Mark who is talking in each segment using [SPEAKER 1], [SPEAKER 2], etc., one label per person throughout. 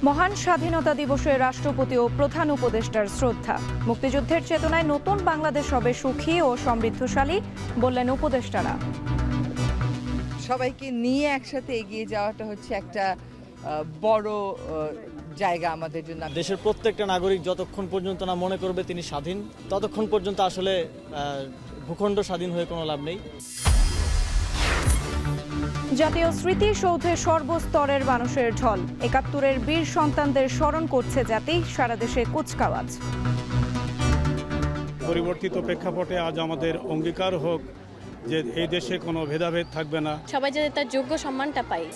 [SPEAKER 1] মহান স্বাধীনতা দিবসে রাষ্ট্রপতি ও প্রধান উপদেষ্টার শ্রদ্ধা। মুক্তিযুদ্ধের চেতনায় নতুন বাংলাদেশ হবে সুখী ও সমৃদ্ধশালী, বললেন উপদেষ্টারা।
[SPEAKER 2] সবাইকে নিয়ে একসাথে এগিয়ে যাওয়াটা হচ্ছে একটা বড় জায়গা আমাদের জন্য।
[SPEAKER 3] দেশের প্রত্যেকটা নাগরিক যতক্ষণ পর্যন্ত না মনে করবে তিনি স্বাধীন, ততক্ষণ পর্যন্ত আসলে ভূখণ্ড স্বাধীন হয়ে কোনো লাভ নেই।
[SPEAKER 1] জাতীয় স্মৃতিসৌধে সর্বস্তরের মানুষের ঢল। ৭১-এর বীর সন্তানদের স্মরণ করছে জাতি, সারা দেশে কুচকাওয়াজ।
[SPEAKER 4] পরিবর্তিত প্রেক্ষাপটে আজ আমাদের অঙ্গীকার হোক যে এই দেশে কোনো ভেদাভেদ থাকবে না,
[SPEAKER 5] সবাই যাতে তার যোগ্য সম্মানটা পায়।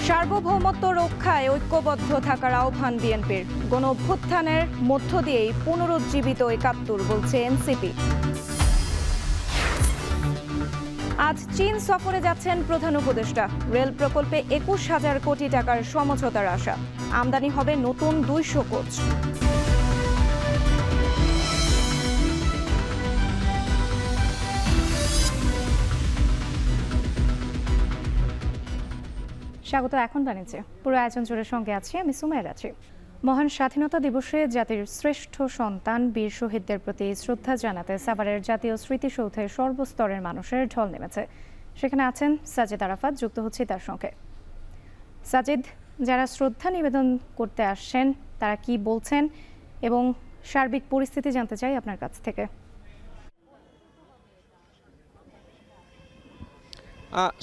[SPEAKER 1] সার্বভৌমত্ব রক্ষায় ঐক্যবদ্ধ থাকার আহ্বান বিএনপির। গণ অভ্যুত্থানের মধ্য দিয়েই পুনরুজ্জীবিত ৭১, বলছে এনসিপি। আজ চীন সফরে যাচ্ছেন প্রধান উপদেষ্টা। রেল প্রকল্পে ২১,০০০ কোটি টাকার সমঝোতার আশা। আমদানি হবে নতুন ২০০ কোচ। স্বাগত। এখন জানিয়েছে পুরো আয়োজন জুড়ে সঙ্গে আছি আমি সুমাইয়া আছি। মহান স্বাধীনতা দিবসে জাতির শ্রেষ্ঠ সন্তান বীর শহীদদের প্রতি শ্রদ্ধা জানাতে সাভারের জাতীয় স্মৃতিসৌধে সর্বস্তরের মানুষের ঢল নেমেছে। সেখানে আছেন সাজিদ আরাফাত, যুক্ত হচ্ছে তার সঙ্গে। সাজিদ, যারা শ্রদ্ধা নিবেদন করতে আসছেন তারা কি বলছেন এবং সার্বিক পরিস্থিতি জানতে চাই আপনার কাছ থেকে।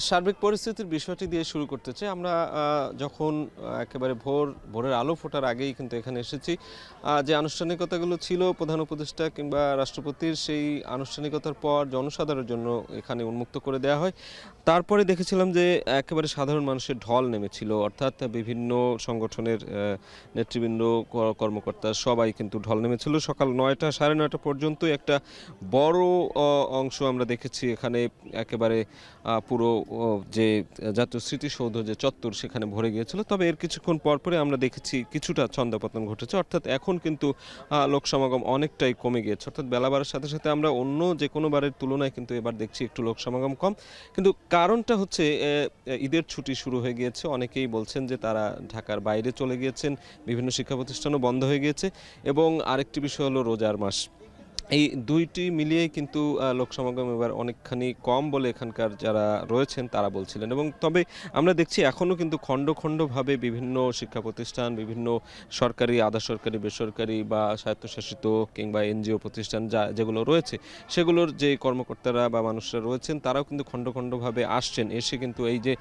[SPEAKER 6] সার্বিক পরিস্থিতির বিষয়টি দিয়ে শুরু করতে চাই। আমরা যখন একেবারে ভোরের আলো ফোটার আগেই কিন্তু এখানে এসেছি, যে আনুষ্ঠানিকতাগুলো ছিল প্রধান উপদেষ্টা কিংবা রাষ্ট্রপতির, সেই আনুষ্ঠানিকতার পর জনসাধারণের জন্য এখানে উন্মুক্ত করে দেওয়া হয়। তারপরে দেখেছিলাম যে একেবারে সাধারণ মানুষের ঢল নেমেছিল, অর্থাৎ বিভিন্ন সংগঠনের নেতৃবৃন্দ, কর্মকর্তা সবাই কিন্তু ঢল নেমেছিল। সকাল ৯টা, ৯:৩০ পর্যন্ত একটা বড় অংশ আমরা দেখেছি এখানে একেবারে পুরো যে জাতীয় স্মৃতিসৌধ যে চত্বর সেখানে ভরে গিয়েছিল। তবে এর কিছুক্ষণ পরপরে আমরা দেখেছি কিছুটা ছন্দপতন ঘটেছে, অর্থাৎ এখন কিন্তু লোক সমাগম অনেকটাই কমে গিয়েছে। অর্থাৎ বেলা বাড়ার সাথে সাথে আমরা অন্য যে কোনো বারের তুলনায় কিন্তু এবার দেখছি একটু লোক সমাগম কম। কিন্তু কারণটা হচ্ছে ঈদের ছুটি শুরু হয়ে গিয়েছে। অনেকেই বলছেন যে তারা ঢাকার বাইরে চলে গিয়েছেন, বিভিন্ন শিক্ষা প্রতিষ্ঠানও বন্ধ হয়ে গিয়েছে, এবং আরেকটি বিষয় হলো রোজার মাস। এই দুইটি মিলিয়েই কিন্তু লোক সমাগম এবার অনেকখানি কম বলে এখানকার যারা রয়েছেন তারা বলছিলেন। এবং তবে আমরা দেখছি এখনও কিন্তু খণ্ড খণ্ডভাবে বিভিন্ন শিক্ষা প্রতিষ্ঠান, বিভিন্ন সরকারি, আধা সরকারি, বেসরকারি বা স্বায়ত্তশাসিত কিংবা এনজিও প্রতিষ্ঠান যেগুলো রয়েছে, সেগুলোর যে কর্মকর্তারা বা মানুষরা রয়েছেন তারাও কিন্তু খণ্ড খণ্ডভাবে আসছেন, এসে কিন্তু এই যে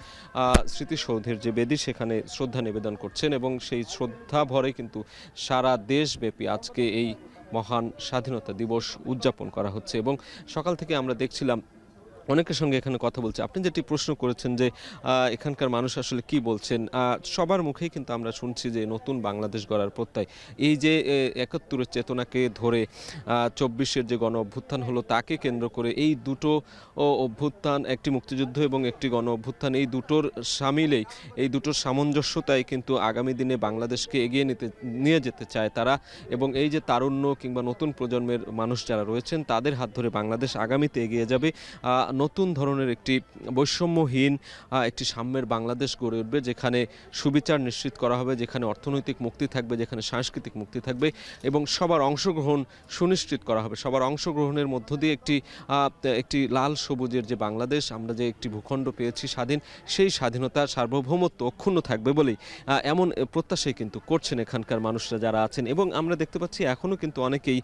[SPEAKER 6] স্মৃতিসৌধের যে বেদি সেখানে শ্রদ্ধা নিবেদন করছেন। এবং সেই শ্রদ্ধা ভরে কিন্তু সারা দেশব্যাপী আজকে এই মহান স্বাধীনতা দিবস উদযাপন করা হচ্ছে। এবং সকাল থেকে আমরা দেখছিলাম অনেকের সঙ্গে এখানে কথা বলছে। আপনি যেটি প্রশ্ন করেছেন যে এখানকার মানুষ আসলে কি বলছেন, সবার মুখেই কিন্তু আমরা শুনছি যে নতুন বাংলাদেশ গড়ার প্রত্যয়। এই যে ৭১-এর চেতনাকে ধরে ২৪-এর যে গণ অভ্যুত্থান হলো তাকে কেন্দ্র করে এই দুটো অভ্যুত্থান, একটি মুক্তিযুদ্ধ এবং একটি গণ অভ্যুত্থান, এই দুটোর সামিলেই, এই দুটোর সামঞ্জস্যতাই কিন্তু আগামী দিনে বাংলাদেশকে এগিয়ে নিয়ে যেতে চায় তারা। এবং এই যে তারুণ্য কিংবা নতুন প্রজন্মের মানুষ যারা রয়েছেন তাদের হাত ধরে বাংলাদেশ আগামীতে এগিয়ে যাবে। নতুন ধরনের একটি বৈষম্যহীন একটি সাম্যের বাংলাদেশ গড়ে উঠবে, যেখানে সুবিচার নিশ্চিত করা হবে, যেখানে অর্থনৈতিক মুক্তি থাকবে, যেখানে সাংস্কৃতিক মুক্তি থাকবে, এবং সবার অংশগ্রহণ সুনিশ্চিত করা হবে। সবার অংশগ্রহণের মধ্য দিয়ে একটি লাল সবুজের যে বাংলাদেশ, আমরা যে একটি ভূখণ্ড পেয়েছি স্বাধীন, সেই স্বাধীনতা সার্বভৌমত্ব অক্ষুণ্ণ থাকবে বলেই এমন প্রত্যাশাই কিন্তু করছেন এখানকার মানুষরা যারা আছেন। এবং আমরা দেখতে পাচ্ছি এখনও কিন্তু অনেকেই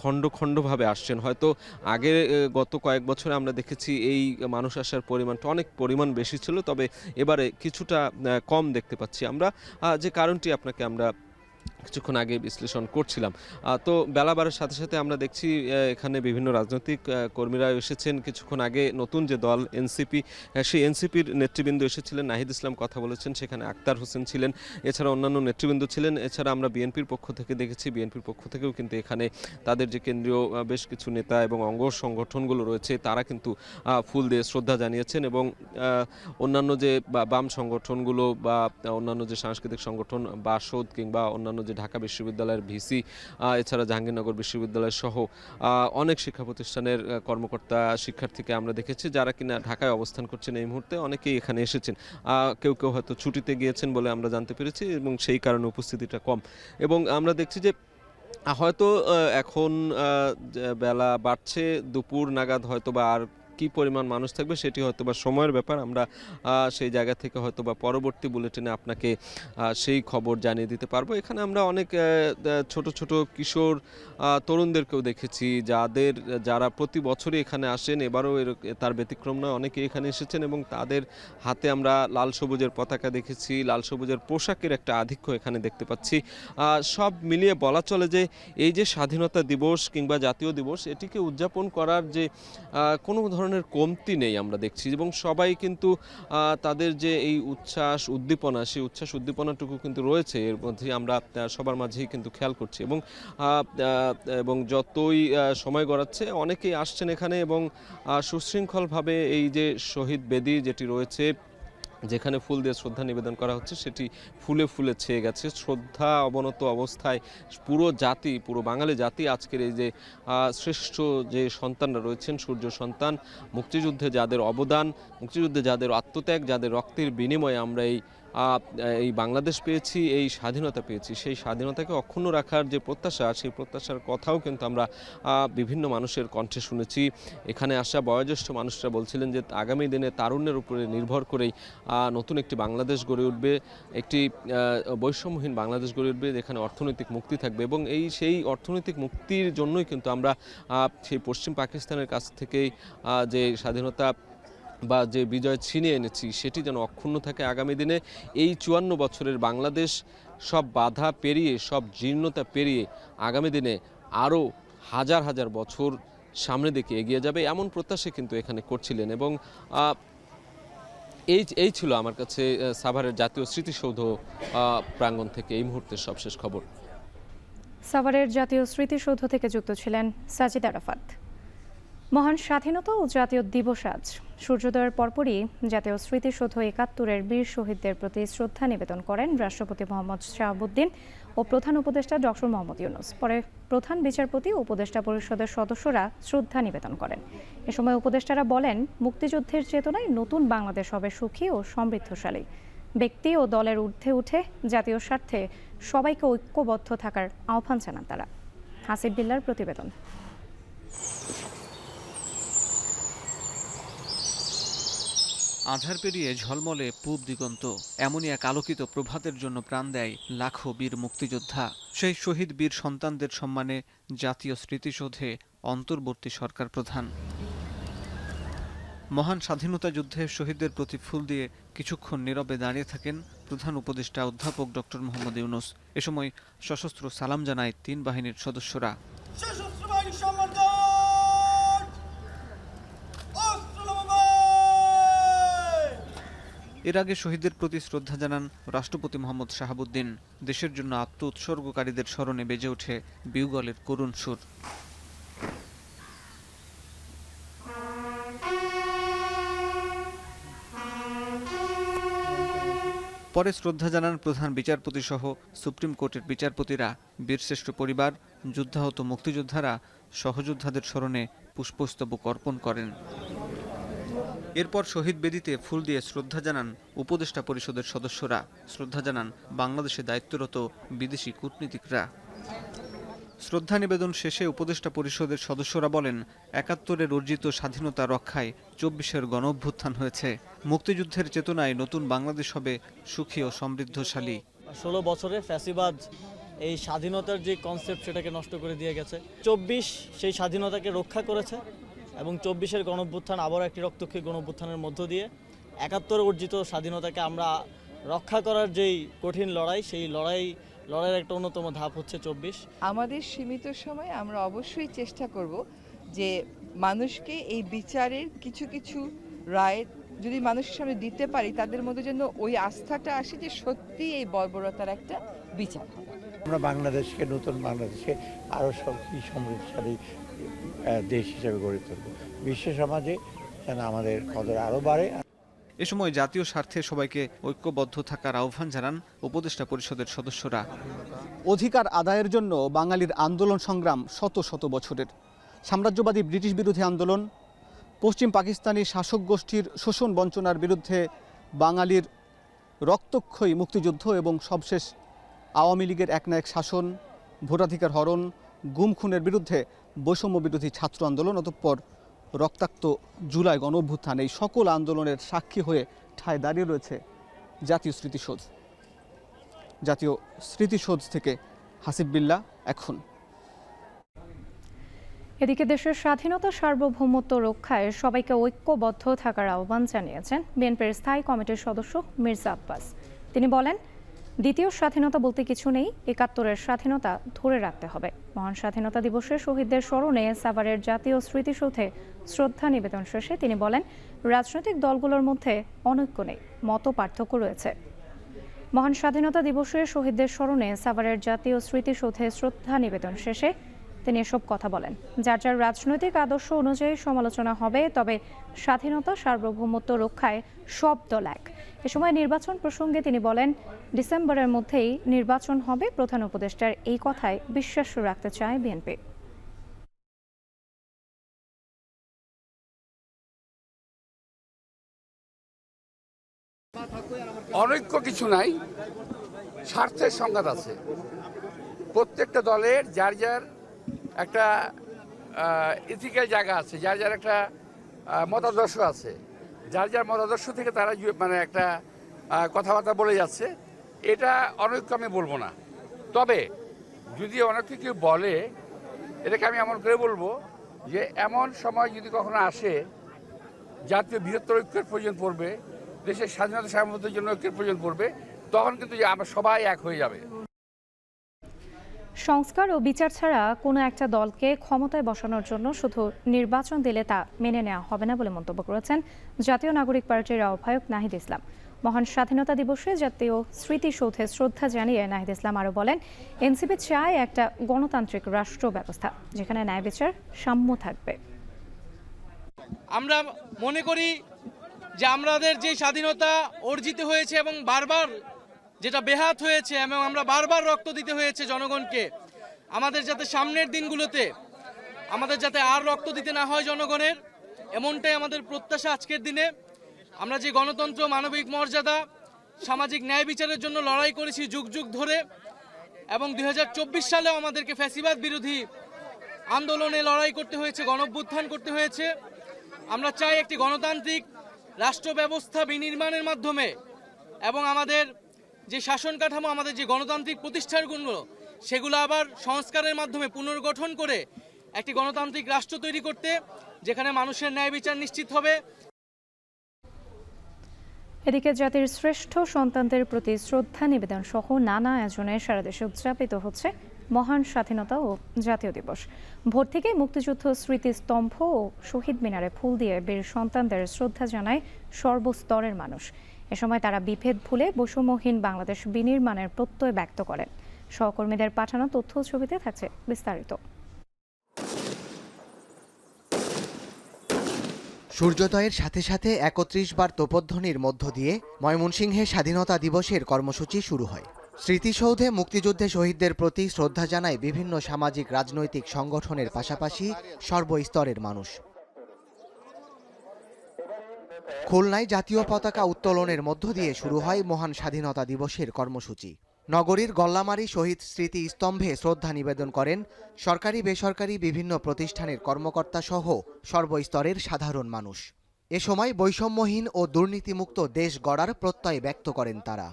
[SPEAKER 6] খণ্ড খণ্ডভাবে আসছেন। হয়তো আগে গত কয়েক বছরে আমরা দেখেছি এই মানুষ আসার পরিমাণটা অনেক পরিমাণ বেশি ছিল, তবে এবারে কিছুটা কম দেখতে পাচ্ছি আমরা, যে কারণটি আপনাকে আমরা কিছুক্ষণ আগে বিশ্লেষণ করছিলাম। তো বেলা বাড়ার সাথে সাথে আমরা দেখছি এখানে বিভিন্ন রাজনৈতিক কর্মীরা এসেছেন। কিছুক্ষণ আগে নতুন যে দল এনসিপি, সেই এনসিপির নেতৃবৃন্দ এসেছিলেন, নাহিদ ইসলাম কথা বলেছেন, সেখানে আক্তার হোসেন ছিলেন, এছাড়া অন্যান্য নেতৃবৃন্দ ছিলেন। এছাড়া আমরা বিএনপির পক্ষ থেকে দেখেছি, বিএনপির পক্ষ থেকেও কিন্তু এখানে তাদের যে কেন্দ্রীয় বেশ কিছু নেতা এবং অঙ্গ সংগঠনগুলো রয়েছে তারা কিন্তু ফুল দিয়ে শ্রদ্ধা জানিয়েছেন। এবং অন্যান্য যে বাম সংগঠনগুলো বা অন্যান্য যে সাংস্কৃতিক সংগঠন, বাসদ কিংবা অন্যান্য যে ঢাকা বিশ্ববিদ্যালয়ের ভিসি, এছাড়া জাহাঙ্গীরনগর বিশ্ববিদ্যালয় সহ অনেক শিক্ষা প্রতিষ্ঠানের কর্মকর্তা শিক্ষার্থীকে আমরা দেখেছি যারা কিনা ঢাকায় অবস্থান করছেন এই মুহূর্তে। অনেকেই এখানে এসেছেন, কেউ কেউ হয়তো ছুটিতে গিয়েছেন বলে আমরা জানতে পেরেছি এবং সেই কারণে উপস্থিতিটা কম। এবং আমরা দেখছি যে হয়তো এখন বেলা বাড়ছে, দুপুর নাগাদ হয়তো বা আর কি পরিমাণ মানুষ থাকবে সেটি হয়তো বা সময়ের ব্যাপার। আমরা সেই জায়গা থেকে হয়তো বা পরবর্তী বুলেটিনে আপনাকে সেই খবর জানিয়ে দিতে পারবো। এখানে আমরা অনেক ছোট ছোট কিশোর তরুণদেরকেও দেখেছি যারা প্রতি বছরই এখানে আসেন, এবারও তার ব্যতিক্রম নয়, অনেকে এখানে এসেছেন এবং তাদের হাতে আমরা লাল সবুজের পতাকা দেখেছি, লাল সবুজের পোশাকের একটা আধিক্য এখানে দেখতে পাচ্ছি। সব মিলিয়ে বলা চলে যে এই যে স্বাধীনতা দিবস কিংবা জাতীয় দিবস, এটিকে উদযাপন করার যে কোনো ধরনের কমতি নেই আমরা দেখছি এবং সবাই কিন্তু তাদের যে এই উচ্ছ্বাস উদ্দীপনা, সেই উচ্ছ্বাস উদ্দীপনাটুকু কিন্তু রয়েছে এর মধ্যে আমরা সবার মাঝেই কিন্তু খেয়াল করছি। এবং যতই সময় গড়াচ্ছে অনেকেই আসছেন এখানে এবং সুশৃঙ্খলভাবে এই যে শহীদ বেদি যেটি রয়েছে, যেখানে ফুল দিয়ে শ্রদ্ধা নিবেদন করা হচ্ছে, সেটি ফুলে ফুলে ছেয়ে গেছে। শ্রদ্ধা অবনত অবস্থায় পুরো বাঙালি জাতি আজকের এই যে শ্রেষ্ঠ যে সন্তানরা রয়েছেন, সূর্য সন্তান, মুক্তিযুদ্ধে যাদের অবদান, মুক্তিযুদ্ধে যাদের আত্মত্যাগ, যাদের রক্তের বিনিময়ে আমরা এই বাংলাদেশ পেয়েছি, এই স্বাধীনতা পেয়েছি, সেই স্বাধীনতাকে অক্ষুণ্ণ রাখার যে প্রত্যাশা, সেই প্রত্যাশার কথাও কিন্তু আমরা বিভিন্ন মানুষের কণ্ঠে শুনেছি। এখানে আসা বয়োজ্যেষ্ঠ মানুষরা বলছিলেন যে আগামী দিনে তারুণ্যের উপরে নির্ভর করেই নতুন একটি বাংলাদেশ গড়ে উঠবে, একটি বৈষম্যহীন বাংলাদেশ গড়ে উঠবে যেখানে অর্থনৈতিক মুক্তি থাকবে এবং সেই অর্থনৈতিক মুক্তির জন্যই কিন্তু আমরা সেই পশ্চিম পাকিস্তানের কাছ থেকেই যে স্বাধীনতা বা যে বিজয় ছিনিয়ে এনেছি সেটি যেন অক্ষুণ্ণ থাকে আগামী দিনে। এই 54 বছরের বাংলাদেশ সব বাধা পেরিয়ে, সব জীর্ণতা পেরিয়ে আগামী দিনে আরও হাজার হাজার বছর সামনে দিকে এগিয়ে যাবে, এমন প্রত্যাশা কিন্তু এখানে করছিলেন। এবং এই ছিল আমার কাছে সাভারের জাতীয় স্মৃতিসৌধ প্রাঙ্গণ থেকে এই মুহূর্তের সবশেষ খবর।
[SPEAKER 1] সাভারের জাতীয় স্মৃতিসৌধ থেকে যুক্ত ছিলেন সাজিদ আরাফাত। মহান স্বাধীনতা ও জাতীয় দিবস আজ। সূর্যোদয়ের পরপরই জাতীয় স্মৃতিসৌধ ৭১-এর বীর শহীদদের প্রতি শ্রদ্ধা নিবেদন করেন রাষ্ট্রপতি মোহাম্মদ শাহাবুদ্দিন ও প্রধান উপদেষ্টা ডক্টর মোহাম্মদ ইউনূস। পরে প্রধান বিচারপতি ও উপদেষ্টা পরিষদের সদস্যরা শ্রদ্ধা নিবেদন করেন। এ সময় উপদেষ্টারা বলেন, মুক্তিযুদ্ধের চেতনায় নতুন বাংলাদেশ হবে সুখী ও সমৃদ্ধশালী। ব্যক্তি ও দলের ঊর্ধ্বে উঠে জাতীয় স্বার্থে সবাইকে ঐক্যবদ্ধ থাকার আহ্বান জানান তারা। হাসিব বিল্লার প্রতিবেদন।
[SPEAKER 7] আঁধার পেরিয়ে ঝলমলে পূব দিগন্ত, এমনই এক আলোকিত প্রভাতের জন্য প্রাণ দেয় লাখো বীর মুক্তিযোদ্ধা। সেই শহীদ বীর সন্তানদের সম্মানে জাতীয় স্মৃতিসৌধে অন্তর্বর্তী সরকার প্রধান। মহান স্বাধীনতা যুদ্ধে শহীদদের প্রতি ফুল দিয়ে কিছুক্ষণ নীরবে দাঁড়িয়ে থাকেন প্রধান উপদেষ্টা অধ্যাপক ডক্টর মোহাম্মদ ইউনূস। এ সময় সশস্ত্র সালাম জানায় ৩ বাহিনীর সদস্যরা। এর আগে শহীদদের প্রতি শ্রদ্ধা জানান রাষ্ট্রপতি মোহাম্মদ শাহাবুদ্দিন। দেশের জন্য আত্ম উৎসর্গকারীদের স্মরণে বেজে ওঠে বিউগলের করুণ সুর। পরে শ্রদ্ধা জানান প্রধান বিচারপতি সহ সুপ্রিম কোর্টের বিচারপতিরা। বীরশ্রেষ্ঠ পরিবার, যুদ্ধাহত মুক্তিযোদ্ধারা সহযোদ্ধাদের স্মরণে পুষ্পস্তবক অর্পণ করেন। এরপর শহীদ বেদিতে ফুল দিয়ে শ্রদ্ধা জানান উপদেষ্টা পরিষদের সদস্যরা। শ্রদ্ধা জানান বাংলাদেশে দায়িত্বরত বিদেশি কূটনীতিকরা। শ্রদ্ধা নিবেদন শেষে উপদেষ্টা পরিষদের সদস্যরা বলেন, ৭১-এর অর্জিত স্বাধীনতা রক্ষায় ২৪-এর গণঅভ্যুত্থান হয়েছে। মুক্তিযুদ্ধের চেতনায় নতুন বাংলাদেশ হবে সুখী ও সমৃদ্ধশালী।
[SPEAKER 3] ১৬ বছরে ফ্যাসিবাদ এই স্বাধীনতার যে কনসেপ্ট সেটাকে নষ্ট করে দিয়ে গেছে। ২৪ সেই স্বাধীনতাকে রক্ষা করেছে এবং ২৪-এর গণঅভ্যুত্থান আবার একটি রক্তক্ষয়ী গণঅভ্যুত্থানের মধ্য দিয়ে ৭১ অর্জিত স্বাধীনতাকে আমরা রক্ষা করার যেই কঠিন লড়াই, সেই লড়াইয়ের একটা অন্যতম ধাপ হচ্ছে ২৪।
[SPEAKER 2] আমাদের সীমিত সময় আমরা অবশ্যই চেষ্টা করব যে মানুষকে এই বিচারের কিছু কিছু রায় যদি মানুষের সামনে দিতে পারি, তাদের মধ্যে যেন ওই আস্থাটা আসে যে সত্যি এই বর্বরতার একটা বিচার হবে।
[SPEAKER 8] আমরা বাংলাদেশকে, নতুন বাংলাদেশকে আরও শক্তি সমৃদ্ধশালী দেশ হিসেবে গড়ে তুলব। বিশ্ব সমাজে যেন আমাদের কদর আরও বাড়ে।
[SPEAKER 7] এ সময় জাতীয় স্বার্থে সবাইকে ঐক্যবদ্ধ থাকার আহ্বান জানান উপদেষ্টা পরিষদের সদস্যরা।
[SPEAKER 9] অধিকার আদায়ের জন্য বাঙালির আন্দোলন সংগ্রাম শত শত বছরের। সাম্রাজ্যবাদী ব্রিটিশ বিরোধী আন্দোলন, পশ্চিম পাকিস্তানি শাসক গোষ্ঠীর শোষণ বঞ্চনার বিরুদ্ধে বাঙালির রক্তক্ষয়ী মুক্তিযুদ্ধ এবং সবশেষ আওয়ামী লীগের একনায়ক শাসন, ভোটাধিকার হরণ, গুম খুনের বিরুদ্ধে বৈষম্য বিরোধী ছাত্র আন্দোলন, অতঃপর রক্তাক্ত জুলাই গণ অভ্যুত্থান, এই সকল আন্দোলনের সাক্ষী হয়ে ঠায় দাঁড়িয়ে রয়েছে জাতীয় স্মৃতিসৌধ। জাতীয় স্মৃতিসৌধ থেকে হাসিব বিল্লাহ এখন।
[SPEAKER 1] এদিকে দেশের স্বাধীনতা সার্বভৌমত্ব রক্ষায় সবাইকে ঐক্যবদ্ধ থাকার আহ্বান জানিয়েছেন বিএনপির স্থায়ী কমিটির সদস্য মির্জা আব্বাস। তিনি বলেন, দ্বিতীয় স্বাধীনতা বলতে কিছু নেই, ৭১-এর স্বাধীনতা ধরে রাখতে হবে। মহান স্বাধীনতা দিবসে শহীদদের স্মরণে সাভারের জাতীয় স্মৃতিসৌধে শ্রদ্ধা নিবেদন শেষে তিনি বলেন, রাজনৈতিক দলগুলোর মধ্যে অনৈক্য নেই, মত পার্থক্য রয়েছে। মহান স্বাধীনতা দিবসে শহীদদের স্মরণে সাভারের জাতীয় স্মৃতিসৌধে শ্রদ্ধা নিবেদন শেষে তিনি এসব কথা বলেন। যার যার রাজনৈতিক আদর্শ অনুযায়ী সমালোচনা হবে, তবে স্বাধীনতা সার্বভৌমত্ব রক্ষায় সব দল এক। এ সময় নির্বাচন প্রসঙ্গে তিনি বলেন, ডিসেম্বরের মধ্যেই নির্বাচন হবে। প্রধান উপদেষ্টার এই কথায় বিশ্বাস রাখতে চায় বিএনপি।
[SPEAKER 10] অনৈক্য কিছু নাই, স্বার্থের সংঘাত আছে। প্রত্যেকটা দলের যার যার একটা ইথিক্যাল জায়গা আছে, যার যার একটা মতাদর্শ আছে, যার যার মতাদর্শ থেকে তারা মানে একটা কথাবার্তা বলে যাচ্ছে। এটা অনৈক্য আমি বলবো না, তবে যদি অনৈক্য কেউ বলে, এটাকে আমি এমন করে বলবো যে এমন সময় যদি কখনো আসে জাতীয় বৃহত্তর ঐক্যের প্রয়োজন পড়বে, দেশের স্বাধীনতা সার্বভৌমত্বের জন্য ঐক্যের প্রয়োজন পড়বে, তখন কিন্তু আমরা সবাই এক হয়ে যাবে।
[SPEAKER 1] সংস্কার ও বিচার ছাড়া কোনো একটা দলকে ক্ষমতায় বসানোর জন্য শুধু নির্বাচন দিলে তা মেনে নেওয়া হবে না বলে মন্তব্য করেছেন জাতীয় নাগরিক পার্টির আহ্বায়ক নাহিদ ইসলাম। মহান স্বাধীনতা দিবসে জাতীয় স্মৃতিসৌধে শ্রদ্ধা জানিয়ে নাহিদ ইসলাম আরও বলেন, এনসিপি চায় একটা গণতান্ত্রিক রাষ্ট্র ব্যবস্থা যেখানে ন্যায় বিচার সাম্য থাকবে।
[SPEAKER 11] আমরা মনে করি যে আমাদের যে স্বাধীনতা অর্জিত হয়েছে এবং বারবার যেটা বেহাত হয়েছে এবং আমরা বারবার রক্ত দিতে হয়েছে জনগণকে, আমাদের যাতে সামনের দিনগুলোতে আমাদের যাতে আর রক্ত দিতে না হয় জনগণের, এমনটাই আমাদের প্রত্যাশা। আজকের দিনে আমরা যে গণতন্ত্র, মানবিক মর্যাদা, সামাজিক ন্যায় বিচারের জন্য লড়াই করেছি যুগ যুগ ধরে, এবং 2024 সালেও আমাদেরকে ফ্যাসিবাদ বিরোধী আন্দোলনে লড়াই করতে হয়েছে, গণঅভ্যুত্থান করতে হয়েছে। আমরা চাই একটি গণতান্ত্রিক রাষ্ট্র ব্যবস্থা বিনির্মাণের মাধ্যমে এবং আমাদের যে শাসন কাঠামো, আমাদের যে গণতান্ত্রিক প্রতিষ্ঠানগুলো, সেগুলো আবার সংস্কারের মাধ্যমে পুনর্গঠন করে একটি গণতান্ত্রিক রাষ্ট্র তৈরি করতে, যেখানে মানুষের ন্যায় বিচার নিশ্চিত হবে।
[SPEAKER 1] এদিকে জাতির শ্রেষ্ঠ সন্তানদের প্রতি শ্রদ্ধা নিবেদন সহ নানা আয়োজনে সারা দেশে উদযাপিত হচ্ছে মহান স্বাধীনতা ও জাতীয় দিবস। ভোর থেকেই মুক্তিযুদ্ধ স্মৃতিস্তম্ভ ও শহীদ মিনারে ফুল দিয়ে বীর সন্তানদের শ্রদ্ধা জানায় সর্বস্তরের মানুষ। এ সময় তারা বিভেদ ভুলে বৈষম্যহীন বাংলাদেশ বিনির্মাণের প্রত্যয় ব্যক্ত করেন। সহকর্মীদের পাঠানো তথ্য ছবিতে থাকছে বিস্তারিত।
[SPEAKER 12] সূর্যোদয়ের সাথে সাথে ৩১ বার তোপধ্বনির মধ্য দিয়ে ময়মনসিংহে স্বাধীনতা দিবসের কর্মসূচি শুরু হয়। স্মৃতিসৌধে মুক্তিযুদ্ধে শহীদদের প্রতি শ্রদ্ধা জানায় বিভিন্ন সামাজিক রাজনৈতিক সংগঠনের পাশাপাশি সর্বস্তরের মানুষ। খুলনায় জাতীয় পতাকা উত্তোলনের মধ্য দিয়ে শুরু হয় মহান স্বাধীনতা দিবসের কর্মসূচি। নগরীর গল্লামারী শহীদ স্মৃতি স্তম্ভে শ্রদ্ধা নিবেদন করেন সরকারি বেসরকারি বিভিন্ন প্রতিষ্ঠানের কর্মকর্তা সহ সর্বস্তরের সাধারণ মানুষ। এ সময় বৈষম্যহীন ও দুর্নীতিমুক্ত দেশ গড়ার প্রত্যয় ব্যক্ত করেন তারা।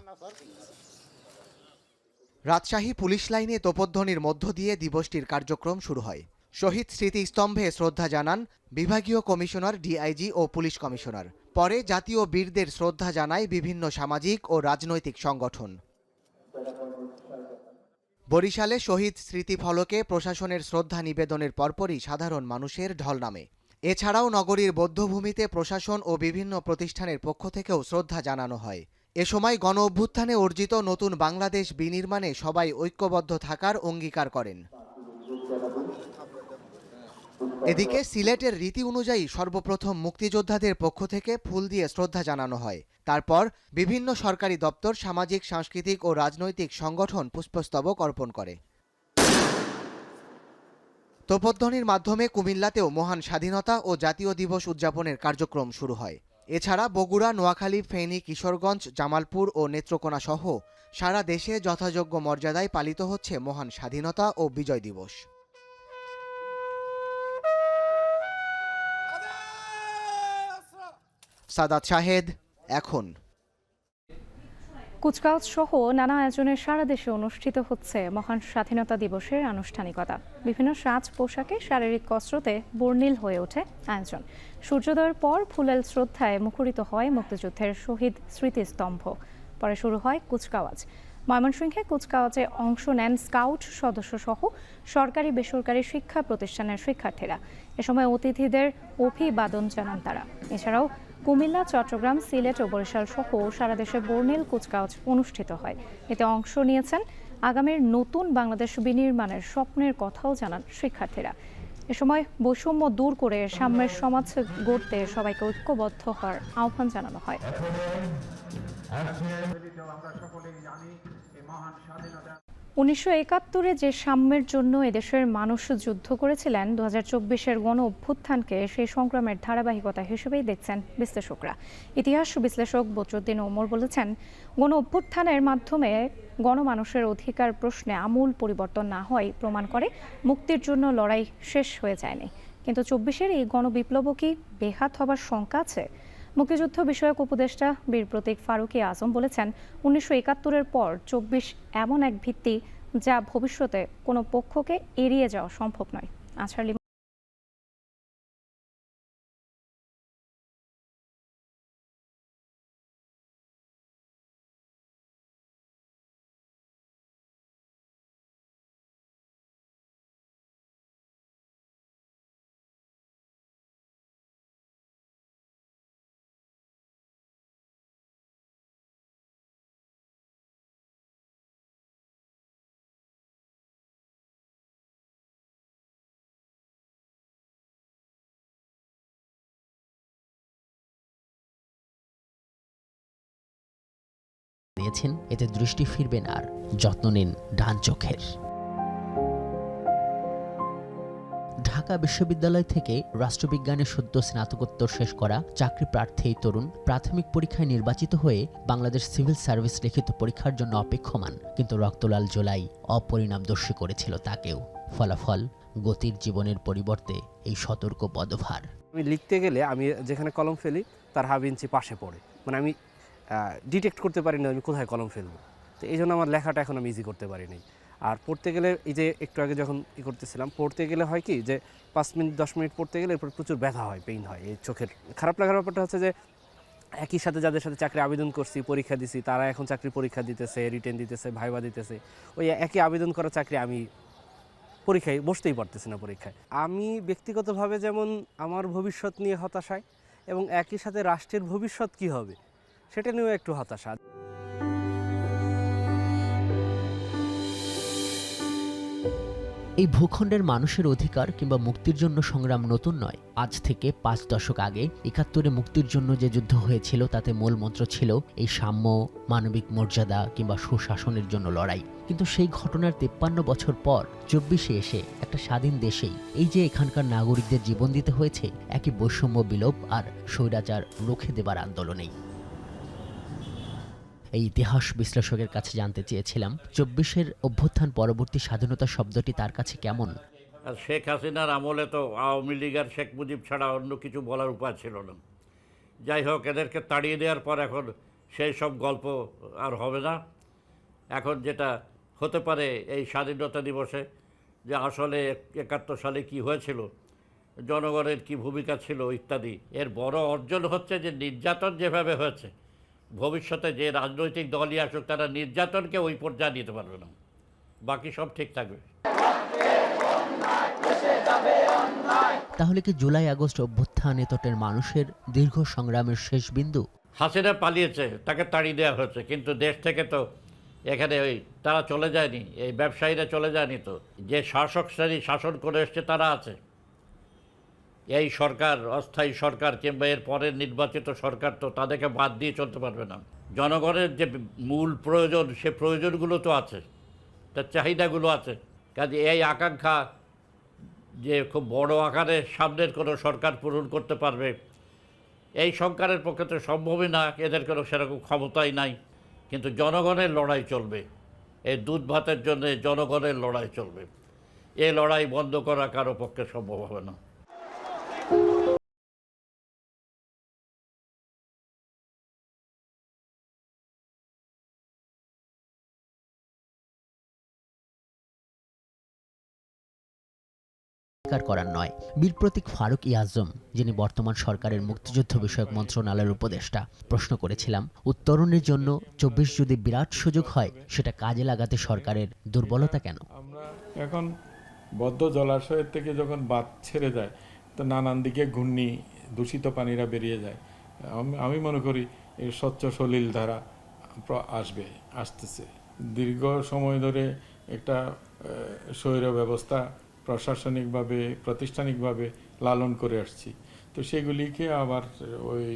[SPEAKER 12] রাজশাহী পুলিশ লাইনে তোপধ্বনির মধ্য দিয়ে দিবসটির কার্যক্রম শুরু হয়। শহীদ স্মৃতিস্তম্ভে শ্রদ্ধা জানান বিভাগীয় কমিশনার, ডিআইজি ও পুলিশ কমিশনার। পরে জাতীয় বীরদের শ্রদ্ধা জানায় বিভিন্ন সামাজিক ও রাজনৈতিক সংগঠন। বরিশালে শহীদ স্মৃতিফলকে প্রশাসনের শ্রদ্ধা নিবেদনের পরপরই সাধারণ মানুষের ঢল নামে। এছাড়াও নগরীর বৌদ্ধভূমিতে প্রশাসন ও বিভিন্ন প্রতিষ্ঠানের পক্ষ থেকেও শ্রদ্ধা জানানো হয়। এ সময় গণ অভ্যুত্থানে অর্জিত নতুন বাংলাদেশ বিনির্মাণে সবাই ঐক্যবদ্ধ থাকার অঙ্গীকার করেন। এদিকে সিলেটের রীতি অনুযায়ী সর্বপ্রথম মুক্তিযোদ্ধাদের পক্ষ থেকে ফুল দিয়ে শ্রদ্ধা জানানো হয়। তারপর বিভিন্ন সরকারি দপ্তর, সামাজিক, সাংস্কৃতিক ও রাজনৈতিক সংগঠন পুষ্পস্তবক অর্পণ করে। তোপধ্বনির মাধ্যমে কুমিল্লাতেও মহান স্বাধীনতা ও জাতীয় দিবস উদযাপনের কার্যক্রম শুরু হয়। এছাড়া বগুড়া, নোয়াখালী, ফেনী, কিশোরগঞ্জ, জামালপুর ও নেত্রকোনা সহ সারা দেশে যথাযোগ্য মর্যাদায় পালিত হচ্ছে মহান স্বাধীনতা ও বিজয় দিবস। সাদাত শাহেদ, এখন।
[SPEAKER 1] কুচকাওয়াজ সহ নানা আয়োজনে সারা দেশে অনুষ্ঠিত হচ্ছে মহান স্বাধীনতা দিবসের আনুষ্ঠানিকতা। বিভিন্ন সাজ পোশাকে শারীরিক কসরতে বর্ণিল হয়ে ওঠে আয়োজন। সূর্যোদয়ের পর ফুলেল শ্রদ্ধায় মুখরিত হয় মুক্তিযুদ্ধের শহীদ স্মৃতিস্তম্ভ। পরে শুরু হয় কুচকাওয়াজ। ময়মনসিংহে কুচকাওয়াজে অংশ নেন স্কাউট সদস্য সহ সরকারি বেসরকারি শিক্ষা প্রতিষ্ঠানের শিক্ষার্থীরা। এ সময় অতিথিদের অভিবাদন জানান তারা। এছাড়াও কুমিল্লা, চট্টগ্রাম, সিলেট ও বরিশাল সহ সারা দেশে বর্ণিল কুচকাওয়াজ অনুষ্ঠিত হয়। এতে অংশ নিয়েছেন আগামীর নতুন বাংলাদেশ বিনির্মাণের স্বপ্নের কথাও জানান শিক্ষার্থীরা। এ সময় বৈষম্য দূর করে সাম্যের সমাজ গড়তে সবাইকে ঐক্যবদ্ধ হওয়ার আহ্বান জানানো হয়। 1971-এ যে সাম্যের জন্য এদেশের মানুষ যুদ্ধ করেছিলেন, 2024-এর গণ অভ্যুত্থানকে সেই সংগ্রামের ধারাবাহিকতা হিসেবেই দেখছেন বিশ্লেষকরা। ইতিহাস বিশ্লেষক বদরুদ্দিন ওমর বলেছেন, গণ অভ্যুত্থানের মাধ্যমে গণমানুষের অধিকার প্রশ্নে আমূল পরিবর্তন না হয় প্রমাণ করে মুক্তির জন্য লড়াই শেষ হয়ে যায়নি। কিন্তু 24-এর এই গণবিপ্লবও কি বেহাত হবার শঙ্কা আছে? মুক্তিযুদ্ধ বিষয়ক উপদেষ্টা বীর প্রতীক ফারুকী আজম বলেছেন, 1971-এর পর 24 এমন এক ভিত্তি যা ভবিষ্যতে কোনো পক্ষকে এড়িয়ে যাওয়া সম্ভব নয়। আছার
[SPEAKER 13] দিয়েছেন, এতে দৃষ্টি ফিরবে না আর। যত্ন নিন ডান চোখের। ঢাকা বিশ্ববিদ্যালয় থেকে রাষ্ট্রবিজ্ঞানে সদ্য স্নাতকোত্তর শেষ করা চাকরি প্রার্থী এই তরুণ প্রাথমিক পরীক্ষায় নির্বাচিত হয়ে বাংলাদেশ সিভিল সার্ভিস লিখিত পরীক্ষার জন্য অপেক্ষমান। কিন্তু রক্তলাল জুলাই অপরিণামদর্শী করেছিল তাকেও। ফলাফল, গতির জীবনের পরিবর্তে এই সতর্ক পদভার।
[SPEAKER 14] আমি লিখতে গেলে আমি যেখানে কলম ফেলি তার হাফ ইঞ্চি পাশে পড়ে, মানে আমি ডিটেক্ট করতে পারি না আমি কোথায় কলম ফেলবো। তো এই জন্য আমার লেখাটা এখন আমি ইজি করতে পারি নাই। আর পড়তে গেলে এই যে একটু আগে যখন করতেছিলাম, পড়তে গেলে হয় কি যে 5 মিনিট 10 মিনিট পড়তে গেলে এরপর প্রচুর ব্যথা হয়, পেইন হয়। এই চোখের খারাপ লাগার ব্যাপারটা হচ্ছে যে একই সাথে যাদের সাথে চাকরি আবেদন করছি, পরীক্ষা দিছি, তারা এখন চাকরি পরীক্ষা দিতেছে, রিটেন দিতেছে, ভাইবা দিতেছে। ওই একই আবেদন করা চাকরি আমি পরীক্ষায় বসতেই পারতেছি না পরীক্ষায়। আমি ব্যক্তিগতভাবে যেমন আমার ভবিষ্যৎ নিয়ে হতাশায়, এবং একই সাথে রাষ্ট্রের ভবিষ্যৎ কি হবে সেটা নিয়েও একটু হতাশা।
[SPEAKER 13] এই ভূখণ্ডের মানুষের অধিকার কিংবা মুক্তির জন্য সংগ্রাম নতুন নয়। আজ থেকে 5 দশক আগে 71-এ মুক্তির জন্য যে যুদ্ধ হয়েছিল তাতে মূল মন্ত্র ছিল এই সাম্য, মানবিক মর্যাদা কিংবা সুশাসনের জন্য লড়াই। কিন্তু সেই ঘটনার 53 বছর পর 24-এ এসে একটা স্বাধীন দেশেই এই যে এখানকার নাগরিকদের জীবন দিতে হয়েছে একই বৈষম্য বিলোপ আর স্বৈরাচার রুখে দেবার আন্দোলনেই। এই ইতিহাস বিশ্লেষকের কাছে জানতে চেয়েছিলাম, 24-এর অভ্যুত্থান পরবর্তী স্বাধীনতা শব্দটি তার কাছে কেমন।
[SPEAKER 15] শেখ হাসিনার আমলে তো আওয়ামী লীগ আর শেখ মুজিব ছাড়া অন্য কিছু বলার উপায় ছিল না। যাই হোক, এদেরকে তাড়িয়ে দেওয়ার পর এখন সেই সব গল্প আর হবে না। এখন যেটা হতে পারে এই স্বাধীনতা দিবসে, যে আসলে 71 সালে কি হয়েছিল, জনগণের কি ভূমিকা ছিল ইত্যাদি। এর বড় অর্জন হচ্ছে যে নির্যাতন যেভাবে হয়েছে, ভবিষ্যতে যে রাজনৈতিক দলই আসুক তারা নির্যাতনকে ওই পর্যায়ে নিতে পারবে না, বাকি সব ঠিক থাকবে।
[SPEAKER 13] তাহলে কি জুলাই আগস্ট অভ্যুত্থান এতটের মানুষের দীর্ঘ সংগ্রামের শেষ বিন্দু?
[SPEAKER 15] হাসিনা পালিয়েছে, তাকে তাড়িয়ে দেওয়া হয়েছে, কিন্তু দেশ থেকে তো এখানে ওই তারা চলে যায়নি, এই ব্যবসায়ীরা চলে যায়নি। তো যে শাসক শ্রেণী শাসন করে এসছে তারা আছে, এই সরকার, অস্থায়ী সরকার কিংবা এর পরের নির্বাচিত সরকার তো তাদেরকে বাদ দিয়ে চলতে পারবে না। জনগণের যে মূল প্রয়োজন, সে প্রয়োজনগুলো তো আছে, তার চাহিদাগুলো আছে। কাজে এই আকাঙ্ক্ষা যে খুব বড় আকারে সামনের কোনো সরকার পূরণ করতে পারবে, এই সরকারের পক্ষে তো সম্ভবই না, এদের কোনো সেরকম ক্ষমতাই নাই। কিন্তু জনগণের লড়াই চলবে, এই দুধ ভাতের জন্য জনগণের লড়াই চলবে। এই লড়াই বন্ধ করা কারো পক্ষে সম্ভব হবে না।
[SPEAKER 13] করার নয়। বীর প্রতীক ফারুক আজম, যিনি বর্তমান সরকারের মুক্তিযুদ্ধ বিষয়ক মন্ত্রণালয়ের উপদেষ্টা, প্রশ্ন করেছিলাম উত্তরণের জন্য 24 যদি বিরাট সুযোগ হয়, সেটা কাজে লাগাতে সরকারের দুর্বলতা কেন?
[SPEAKER 4] আমরা এখন বদ্ধ জলাশয়ের থেকে যখন বাঁধ ছেড়ে যায়, তো নানান দিকে ঘূর্ণি দূষিত পানিরা বেরিয়ে যায়। আমি মনে করি এই স্বচ্ছ সলিল ধারা আসতেছে। দীর্ঘ সময় ধরে একটা স্বৈর ব্যবস্থা প্রশাসনিকভাবে, প্রাতিষ্ঠানিকভাবে লালন করে আসছি। তো সেগুলিকে আবার ওই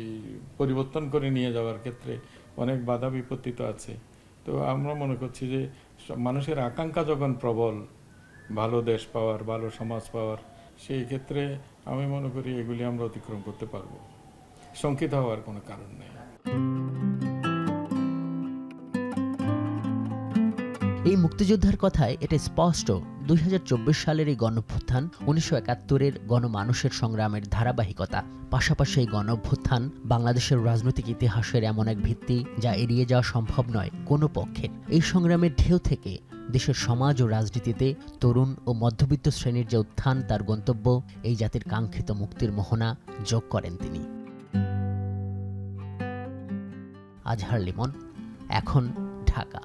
[SPEAKER 4] পরিবর্তন করে নিয়ে যাওয়ার ক্ষেত্রে অনেক বাধা বিপত্তি তো আছে। তো আমরা মনে করছি যে মানুষের আকাঙ্ক্ষা যখন প্রবল, ভালো দেশ পাওয়ার, ভালো সমাজ পাওয়ার, সেই ক্ষেত্রে আমি মনে করি এগুলি আমরা অতিক্রম করতে পারবো। শঙ্কিত হওয়ার কোনো কারণ নেই।
[SPEAKER 13] এই মুক্তিযোদ্ধার কথায় এটা স্পষ্ট, 2024 সালের এই গণঅভ্যুত্থান 1971-এর গণমানুষের সংগ্রামের ধারাবাহিকতা। পাশাপাশি এই গণঅভ্যুত্থান বাংলাদেশের রাজনৈতিক ইতিহাসের এমন এক ভিত্তি যা এড়িয়ে যাওয়া সম্ভব নয় কোনো পক্ষের। এই সংগ্রামের ঢেউ থেকে দেশের সমাজ ও রাজনীতিতে তরুণ ও মধ্যবিত্ত শ্রেণীর যে উত্থান, তার গন্তব্য এই জাতির কাঙ্ক্ষিত মুক্তির মোহনা যোগ করেন তিনি। আজহার লিমন, এখন, ঢাকা।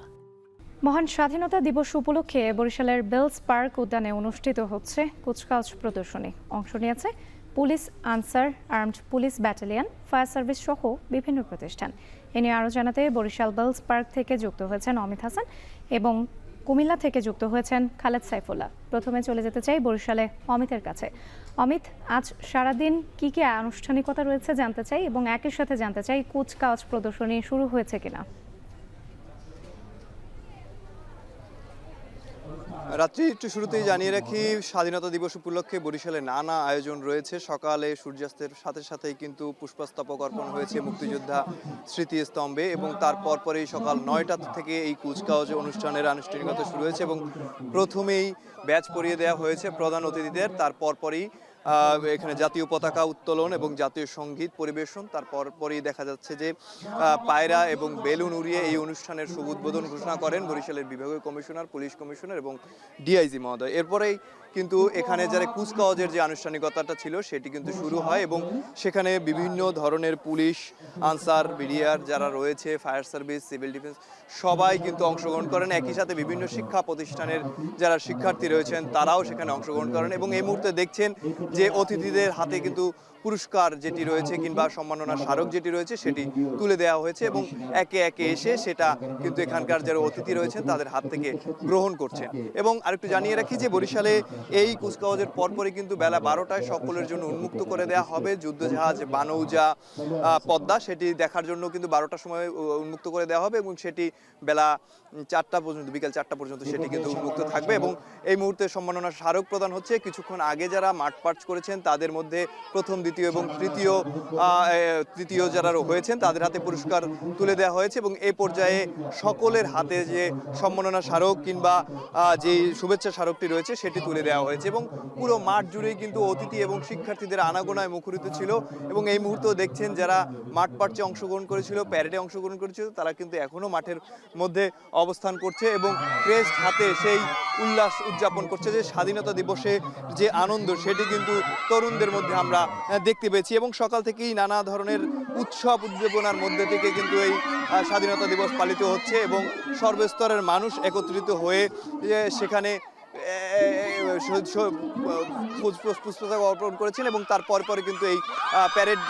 [SPEAKER 1] মহান স্বাধীনতা দিবস উপলক্ষে বরিশালের বেলস পার্ক উদ্যানে অনুষ্ঠিত হচ্ছে কুচকাওয়াজ প্রদর্শনী। অংশ নিয়েছে police, answer, armed police battalion, fire service সহ বিভিন্ন প্রতিষ্ঠান। এ নিয়ে আরও জানাতে বরিশাল বেলস পার্ক থেকে যুক্ত হয়েছেন অমিত হাসান এবং কুমিল্লা থেকে যুক্ত হয়েছেন খালেদ সাইফুল্লাহ। প্রথমে চলে যেতে চাই বরিশালে অমিতের কাছে। অমিত, আজ সারাদিন কি কি আনুষ্ঠানিকতা রয়েছে জানতে চাই, এবং একই সাথে জানতে চাই কুচকাওয়াজ প্রদর্শনী শুরু হয়েছে কিনা।
[SPEAKER 9] রাত্রি একটু শুরুতেই জানিয়ে রাখি, স্বাধীনতা দিবস উপলক্ষে বরিশালে নানা আয়োজন রয়েছে। সকালে সূর্যাস্তের সাথে সাথেই কিন্তু পুষ্পস্তবক অর্পণ হয়েছে মুক্তিযোদ্ধা স্মৃতিস্তম্ভে, এবং তারপর পরেই সকাল 9টা থেকে এই কুচকাওয়াজ অনুষ্ঠানের আনুষ্ঠানিকতা শুরু হয়েছে এবং প্রথমেই ব্যাচ পরিয়ে দেওয়া হয়েছে প্রধান অতিথিদের। তারপর পরেই এখানে জাতীয় পতাকা উত্তোলন এবং জাতীয় সঙ্গীত পরিবেশন। তারপর পরেই দেখা যাচ্ছে যে পায়রা এবং বেলুন উড়িয়ে এই অনুষ্ঠানের শুভ উদ্বোধন ঘোষণা করেন বরিশালের বিভাগীয় কমিশনার, পুলিশ কমিশনার এবং ডিআইজি মহোদয়। এরপরেই কিন্তু এখানে যারা কুচকাওয়াজের যে আনুষ্ঠানিকতাটা ছিল সেটি কিন্তু শুরু হয় এবং সেখানে বিভিন্ন ধরনের পুলিশ, আনসার, বিডিআর যারা রয়েছে, ফায়ার সার্ভিস, সিভিল ডিফেন্স সবাই কিন্তু অংশগ্রহণ করেন। একই সাথে বিভিন্ন শিক্ষা প্রতিষ্ঠানের যারা শিক্ষার্থী রয়েছেন তারাও সেখানে অংশগ্রহণ করেন এবং এই মুহূর্তে দেখছেন যে অতিথিদের হাতে কিন্তু পুরস্কার যেটি রয়েছে কিংবা সম্মাননা স্মারক যেটি রয়েছে সেটি তুলে দেওয়া হয়েছে এবং একে একে এসে সেটা কিন্তু এখানকার যারা অতিথি রয়েছেন তাদের হাত থেকে গ্রহণ করছেন। এবং আরেকটু জানিয়ে রাখি যে বরিশালে এই কুচকাওয়াজের পরপরই কিন্তু বেলা 12টায় সকলের জন্য উন্মুক্ত করে দেওয়া হবে যুদ্ধজাহাজ বানৌজা পদ্মা, সেটি দেখার জন্য কিন্তু 12টার সময় উন্মুক্ত করে দেওয়া হবে এবং সেটি বেলা 4টা পর্যন্ত, বিকাল 4টা পর্যন্ত সেটি কিন্তু উন্মুক্ত থাকবে। এবং এই মুহূর্তে সম্মাননা স্মারক প্রদান হচ্ছে। কিছুক্ষণ আগে যারা মাঠ পার্চ করেছেন তাদের মধ্যে প্রথম, দ্বিতীয় এবং তৃতীয় যারা হয়েছেন তাদের হাতে পুরস্কার তুলে দেওয়া হয়েছে এবং এই পর্যায়ে সকলের হাতে যে সম্মাননা স্মারক কিংবা যে শুভেচ্ছা স্মারকটি রয়েছে সেটি তুলে দেওয়া হয়েছে এবং পুরো মাঠ জুড়েই কিন্তু অতিথি এবং শিক্ষার্থীদের আনাগোনায় মুখরিত ছিল। এবং এই মুহূর্তেও দেখছেন যারা মাঠ পার্চে অংশগ্রহণ করেছিল, প্যারেডে অংশগ্রহণ করেছিল, তারা কিন্তু এখনো মাঠের মধ্যে অবস্থান করছে এবং ক্রেস্ট হাতে সেই উল্লাস উদযাপন করছে যে স্বাধীনতা দিবসে যে আনন্দ সেটি কিন্তু তরুণদের মধ্যে আমরা দেখতে পেয়েছি। এবং সকাল থেকেই নানা ধরনের উৎসব উদ্দীপনার মধ্যে থেকে কিন্তু এই স্বাধীনতা দিবস পালিত হচ্ছে এবং সর্বস্তরের মানুষ একত্রিত হয়ে সেখানে পুষ্পস্তবক অর্পণ করেছেন এবং তারপর পরে কিন্তু এই প্যারেড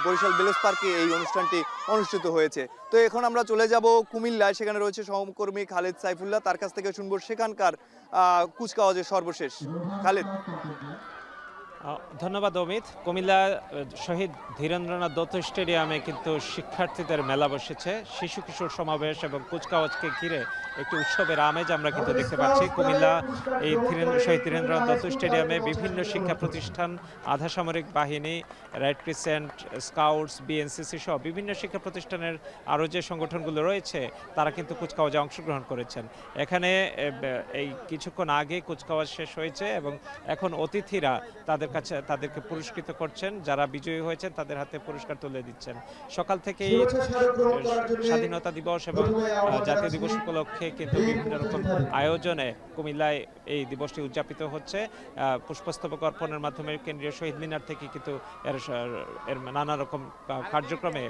[SPEAKER 9] বরিশাল বেলস পার্কে এই অনুষ্ঠানটি অনুষ্ঠিত হয়েছে। তো এখন আমরা চলে যাব কুমিল্লায়, সেখানে রয়েছে সহকর্মী খালেদ সাইফুল্লাহ, তার কাছ থেকে শুনবো সেখানকার কুচকাওয়াজের সর্বশেষ। খালেদ।
[SPEAKER 16] ধন্যবাদ অমিত। কুমিল্লা শহীদ ধীরেন্দ্রনাথ দত্ত স্টেডিয়ামে কিন্তু শিক্ষার্থীদের মেলা বসেছে। শিশু কিশোর সমাবেশ এবং কুচকাওয়াজকে ঘিরে একটি উৎসবের আমেজ আমরা কিন্তু দেখতে পাচ্ছি। কুমিল্লা এই শহীদ ধীরেন্দ্রনাথ দত্ত স্টেডিয়ামে বিভিন্ন শিক্ষা প্রতিষ্ঠান, আধা সামরিক বাহিনী, রেড ক্রিসেন্ট, স্কাউটস, বিএনসিসি সহ বিভিন্ন শিক্ষা প্রতিষ্ঠানের আরও যে সংগঠনগুলো রয়েছে তারা কিন্তু কুচকাওয়াজে অংশগ্রহণ করেছেন। এখানে এই কিছুক্ষণ আগে কুচকাওয়াজ শেষ হয়েছে এবং এখন অতিথিরা তাদেরকে পুরস্কৃত করছেন। যারা বিজয়ী হয়েছেন তাদের হাতে পুরস্কার তুলে দিচ্ছেন। সকাল থেকেই স্বাধীনতা দিবস এবং জাতীয় দিবস উপলক্ষে কিন্তু বিভিন্ন রকম আয়োজনে কুমিল্লায় এই দিবসটি উদযাপিত হচ্ছে। পুষ্পস্তবক অর্পণের মাধ্যমে কেন্দ্রীয় শহীদ মিনার থেকে কিন্তু এর নানা রকম কার্যক্রমে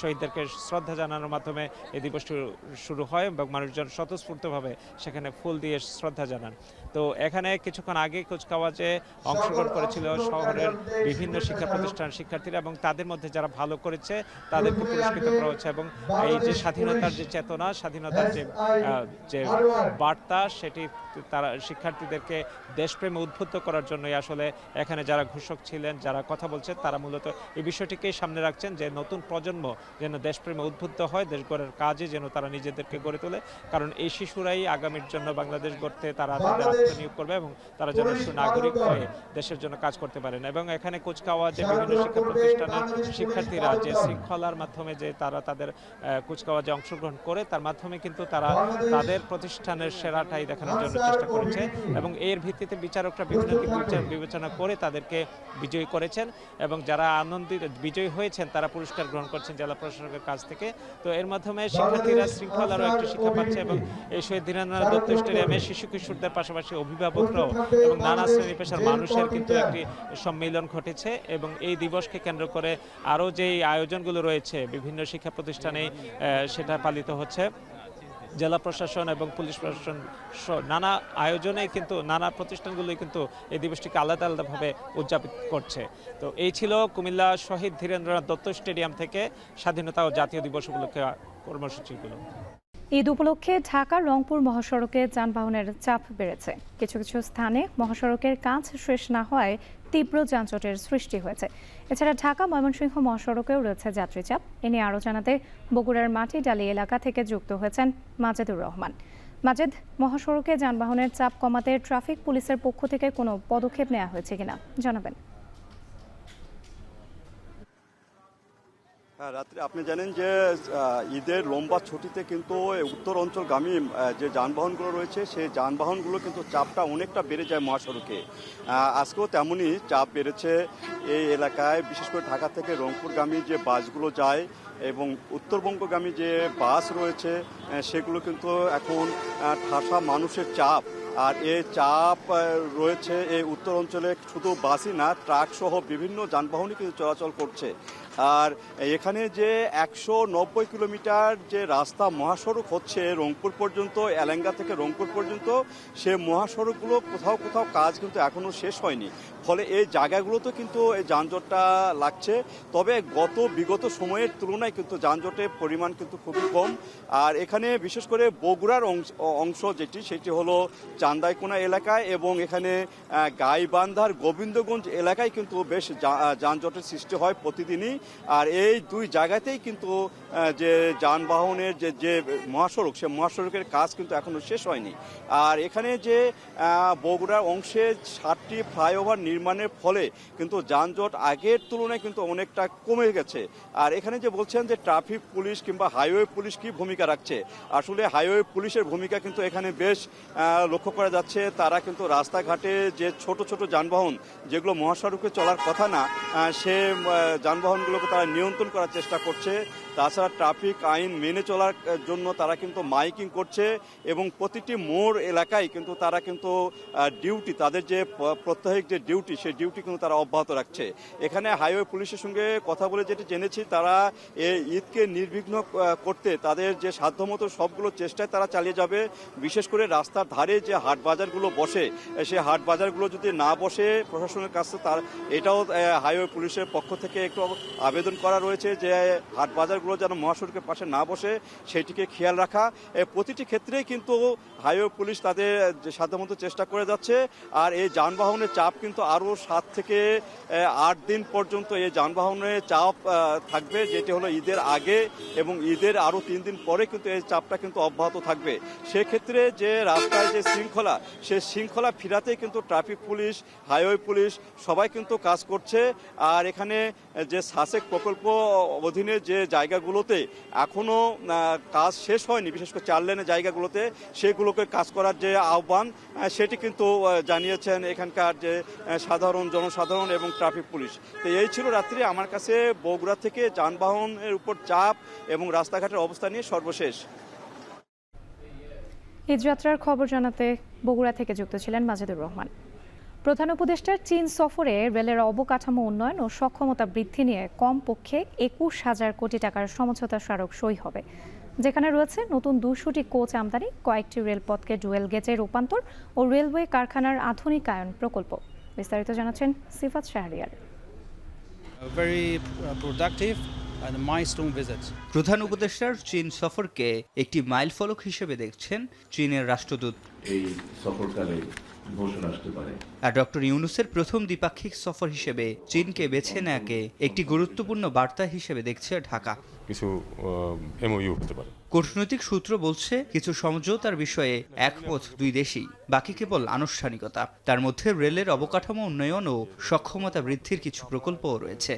[SPEAKER 16] শহীদদেরকে শ্রদ্ধা জানানোর মাধ্যমে এই দিবসটি শুরু হয় এবং মানুষজন স্বতঃস্ফূর্তভাবে সেখানে ফুল দিয়ে শ্রদ্ধা জানান। তো এখানে কিছুক্ষণ আগে কুচকাওয়াজে অংশগ্রহণ করেছিল শহরের বিভিন্ন শিক্ষা প্রতিষ্ঠান শিক্ষার্থীরা এবং তাদের মধ্যে যারা ভালো করেছে তাদেরকে পুরস্কৃত করা হচ্ছে। এবং এই যে স্বাধীনতার যে চেতনা, স্বাধীনতার যে বার্তা, সেটি তারা শিক্ষার্থীদেরকে দেশপ্রেমে উদ্বুদ্ধ করার জন্যই আসলে এখানে যারা ঘোষক ছিলেন, যারা কথা বলছেন, তারা মূলত এই বিষয়টিকেই সামনে রাখছেন যে নতুন প্রজন্ম যেন দেশপ্রেমে উদ্বুদ্ধ হয়, দেশ গড়ার কাজে যেন তারা নিজেদেরকে গড়ে তোলে। কারণ এই শিশুরাই আগামীর জন্য বাংলাদেশ গড়তে তারা তাদের আত্মনিয়োগ করবে এবং তারা যেন সুনাগরিক হয়ে দেশের জন্য কাজ করতে পারেন। এবং এখানে কুচকাওয়াজে বিভিন্ন শিক্ষা প্রতিষ্ঠানের শিক্ষার্থীরা যে শৃঙ্খলার মাধ্যমে যে তারা তাদের কুচকাওয়াজে অংশগ্রহণ করে, তার মাধ্যমে কিন্তু তারা তাদের প্রতিষ্ঠানের সেরাটাই দেখানোর জন্য চেষ্টা করেছে এবং এর ভিত্তিতে বিচারকরা বিভিন্ন বিবেচনা করে তাদেরকে বিজয়ী করেছেন এবং যারা আনন্দিত বিজয়ী হয়েছেন তারা পুরস্কার গ্রহণ করছেন জেলা প্রশাসকের কাছ থেকে। তো এর মাধ্যমে শিক্ষার্থীরা শৃঙ্খলারও একটি শিক্ষা পাচ্ছে এবং এই শহীদ ধীরেন্দ্রনাথ দত্ত স্টেডিয়ামে শিশু কিশোরদের পাশাপাশি অভিভাবকরাও এবং নানা শ্রেণী পেশার মানুষের কিন্তু একটি সম্মিলন ঘটেছে। এবং এই দিবসকে কেন্দ্র করে আরও যেই আয়োজনগুলো রয়েছে বিভিন্ন শিক্ষা প্রতিষ্ঠানে সেটা পালিত হচ্ছে। জেলা প্রশাসন এবং পুলিশ প্রশাসন নানা আয়োজনে কিন্তু নানা প্রতিষ্ঠানগুলোই কিন্তু এই দিবসটিকে আলাদা আলাদাভাবে উদযাপিত করছে। তো এই ছিল কুমিল্লা শহীদ ধীরেন্দ্রনাথ দত্ত স্টেডিয়াম থেকে স্বাধীনতা ও জাতীয় দিবস উপলক্ষে কর্মসূচিগুলো।
[SPEAKER 1] ঈদ উপলক্ষে ঢাকা রংপুর মহাসড়কে যানবাহনের চাপ বেড়েছে। কিছু কিছু স্থানে মহাসড়কের কাজ শেষ না হওয়ায় তীব্র যানজটের সৃষ্টি হয়েছে। এছাড়া ঢাকা ময়মনসিংহ মহাসড়কেও রয়েছে যাত্রী চাপ। এ নিয়ে আরও জানাতে বগুড়ার মাটিডালি এলাকা থেকে যুক্ত হয়েছেন মাজেদুর রহমান। মাজেদ, মহাসড়কে যানবাহনের চাপ কমাতে ট্রাফিক পুলিশের পক্ষ থেকে কোনো পদক্ষেপ নেওয়া হয়েছে কিনা জানাবেন।
[SPEAKER 17] রাত্রে আপনি জানেন যে ঈদের লম্বা ছুটিতে কিন্তু উত্তর অঞ্চলগামী যে যানবাহনগুলো রয়েছে সেই যানবাহনগুলো কিন্তু চাপটা অনেকটা বেড়ে যায় মহাসড়কে। আজকেও তেমনই চাপ বেড়েছে এই এলাকায়, বিশেষ করে ঢাকা থেকে রংপুরগামী যে বাসগুলো যায় এবং উত্তরবঙ্গগামী যে বাস রয়েছে সেগুলো কিন্তু এখন ঠাসা মানুষের চাপ। আর এই চাপ রয়েছে এই উত্তর অঞ্চলে শুধু বাসই না, ট্রাক সহ বিভিন্ন যানবাহনই কিন্তু চলাচল করছে। আর এখানে যে 190 কিলোমিটার যে রাস্তা মহাসড়ক হচ্ছে রংপুর পর্যন্ত, এলেঙ্গা থেকে রংপুর পর্যন্ত, সে মহাসড়কগুলো কোথাও কোথাও কাজ কিন্তু এখনও শেষ হয়নি। ফলে এই জায়গাগুলোতে কিন্তু এই যানজটটা লাগছে। তবে বিগত সময়ের তুলনায় কিন্তু যানজটের পরিমাণ কিন্তু খুবই কম। আর এখানে বিশেষ করে বগুড়ার অংশ সেটি হলো চান্দাইকোনা এলাকায় এবং এখানে গাইবান্ধার গোবিন্দগঞ্জ এলাকায় কিন্তু বেশ যানজটের সৃষ্টি হয় প্রতিদিনই। আর এই দুই জায়গাতেই কিন্তু যে যানবাহনের যে মহাসড়ক, সে মহাসড়কের কাজ কিন্তু এখনো শেষ হয়নি। আর এখানে যে বগুড়ার অংশে 7টি ফ্লাইওভার নির্মাণের ফলে কিন্তু যানজট আগের তুলনায় কিন্তু অনেকটা কমে গেছে। আর এখানে যে বলছেন যে ট্রাফিক পুলিশ কিংবা হাইওয়ে পুলিশ কি ভূমিকা রাখছে, আসলে হাইওয়ে পুলিশের ভূমিকা কিন্তু এখানে বেশ লক্ষ্য করা যাচ্ছে। তারা কিন্তু রাস্তাঘাটে যে ছোট ছোট যানবাহন যেগুলো মহাসড়কে চলার কথা না, সে যানবাহনগুলোকে তারা নিয়ন্ত্রণ করার চেষ্টা করছে। তাছাড়া ট্রাফিক আইন মেনে চলার জন্য তারা কিন্তু মাইকিং করছে এবং প্রতিটি মোড় এলাকায় কিন্তু তারা কিন্তু ডিউটি, তাদের যে প্রত্যাহিক যে ডিউটি, সেই ডিউটি কিন্তু তারা অব্যাহত রাখছে। এখানে হাইওয়ে পুলিশের সঙ্গে কথা বলে যেটি জেনেছি, তারা এই ঈদকে নির্বিঘ্ন করতে তাদের যে সাধ্যমতো সবগুলো চেষ্টায় তারা চালিয়ে যাবে। বিশেষ করে রাস্তার ধারে যে হাট বাজারগুলো বসে, সেই হাট বাজারগুলো যদি না বসে প্রশাসনের কাছে এটাও হাইওয়ে পুলিশের পক্ষ থেকে একটু আবেদন করা রয়েছে যে হাট বাজারগুলো যেন মহাসড়কের পাশে না বসে সেটিকে খেয়াল রাখা। প্রতিটি ক্ষেত্রেই কিন্তু হাইওয়ে পুলিশ তাদের সাধ্যমতো চেষ্টা করে যাচ্ছে। আর এই যানবাহনের চাপ কিন্তু আরও 7 থেকে 8 দিন পর্যন্ত এই যানবাহনের চাপ থাকবে, যেটি হলো ঈদের আগে এবং ঈদের আরও 3 দিন পরে কিন্তু এই চাপটা কিন্তু অব্যাহত থাকবে। সেক্ষেত্রে যে রাস্তায় যে শৃঙ্খলা, সেই শৃঙ্খলা ফিরাতেই কিন্তু ট্রাফিক পুলিশ, হাইওয়ে পুলিশ সবাই কিন্তু কাজ করছে। আর এখানে যে সাসেক প্রকল্প অধীনে যে জায়গাগুলোতে এখনও কাজ শেষ হয়নি, বিশেষ করে 4 লেনের জায়গাগুলোতে, সেগুলোকে কাজ করার যে আহ্বান সেটি কিন্তু জানিয়েছেন এখানকার যে জনসাধারণ এবং ট্রাফিক পুলিশ। তো এই ছিল রাত্রি আমার কাছে বগুড়া থেকে যানবাহনের উপর চাপ এবং রাস্তাঘাটের অবস্থা নিয়ে সর্বশেষ।
[SPEAKER 1] ঈদযাত্রার খবর জানাতে বগুড়া থেকে যুক্ত ছিলেন মাজেদুর রহমান। প্রধান উপদেষ্টার চীন সফরে রেলের অবকাঠামো উন্নয়ন ও সক্ষমতা বৃদ্ধি নিয়ে কমপক্ষে 21,000 কোটি টাকার সমঝোতা স্মারক সই হবে, যেখানে রয়েছে নতুন 200টি কোচ আমদানি, কয়েকটি রেলপথকে ডুয়েল গেজে রূপান্তর ও রেলওয়ে কারখানার আধুনিকায়ন প্রকল্প। বিস্তারিত জানাচ্ছেন সিফাত শাহরিয়ার।
[SPEAKER 18] প্রধান উপদেষ্টার চীন সফরকে একটি মাইলফলক হিসেবে দেখছেন চীনের রাষ্ট্রদূত।
[SPEAKER 19] এই সফরকালে ঘোষণা আসতে পারে।
[SPEAKER 18] আর ডক্টর ইউনুসের প্রথম দ্বিপাক্ষিক সফর হিসেবে চীনকে বেছে নেয়াকে একটি গুরুত্বপূর্ণ বার্তা হিসেবে দেখছে ঢাকা।
[SPEAKER 20] কিছু এমওইউ হতে পারে।
[SPEAKER 18] কূটনৈতিক সূত্র বলছে কিছু সমঝোতার বিষয়ে একমত দুই দেশই, বাকি কেবল আনুষ্ঠানিকতা। তার মধ্যে রেলের অবকাঠামো উন্নয়ন ও সক্ষমতা বৃদ্ধির কিছু প্রকল্পও রয়েছে।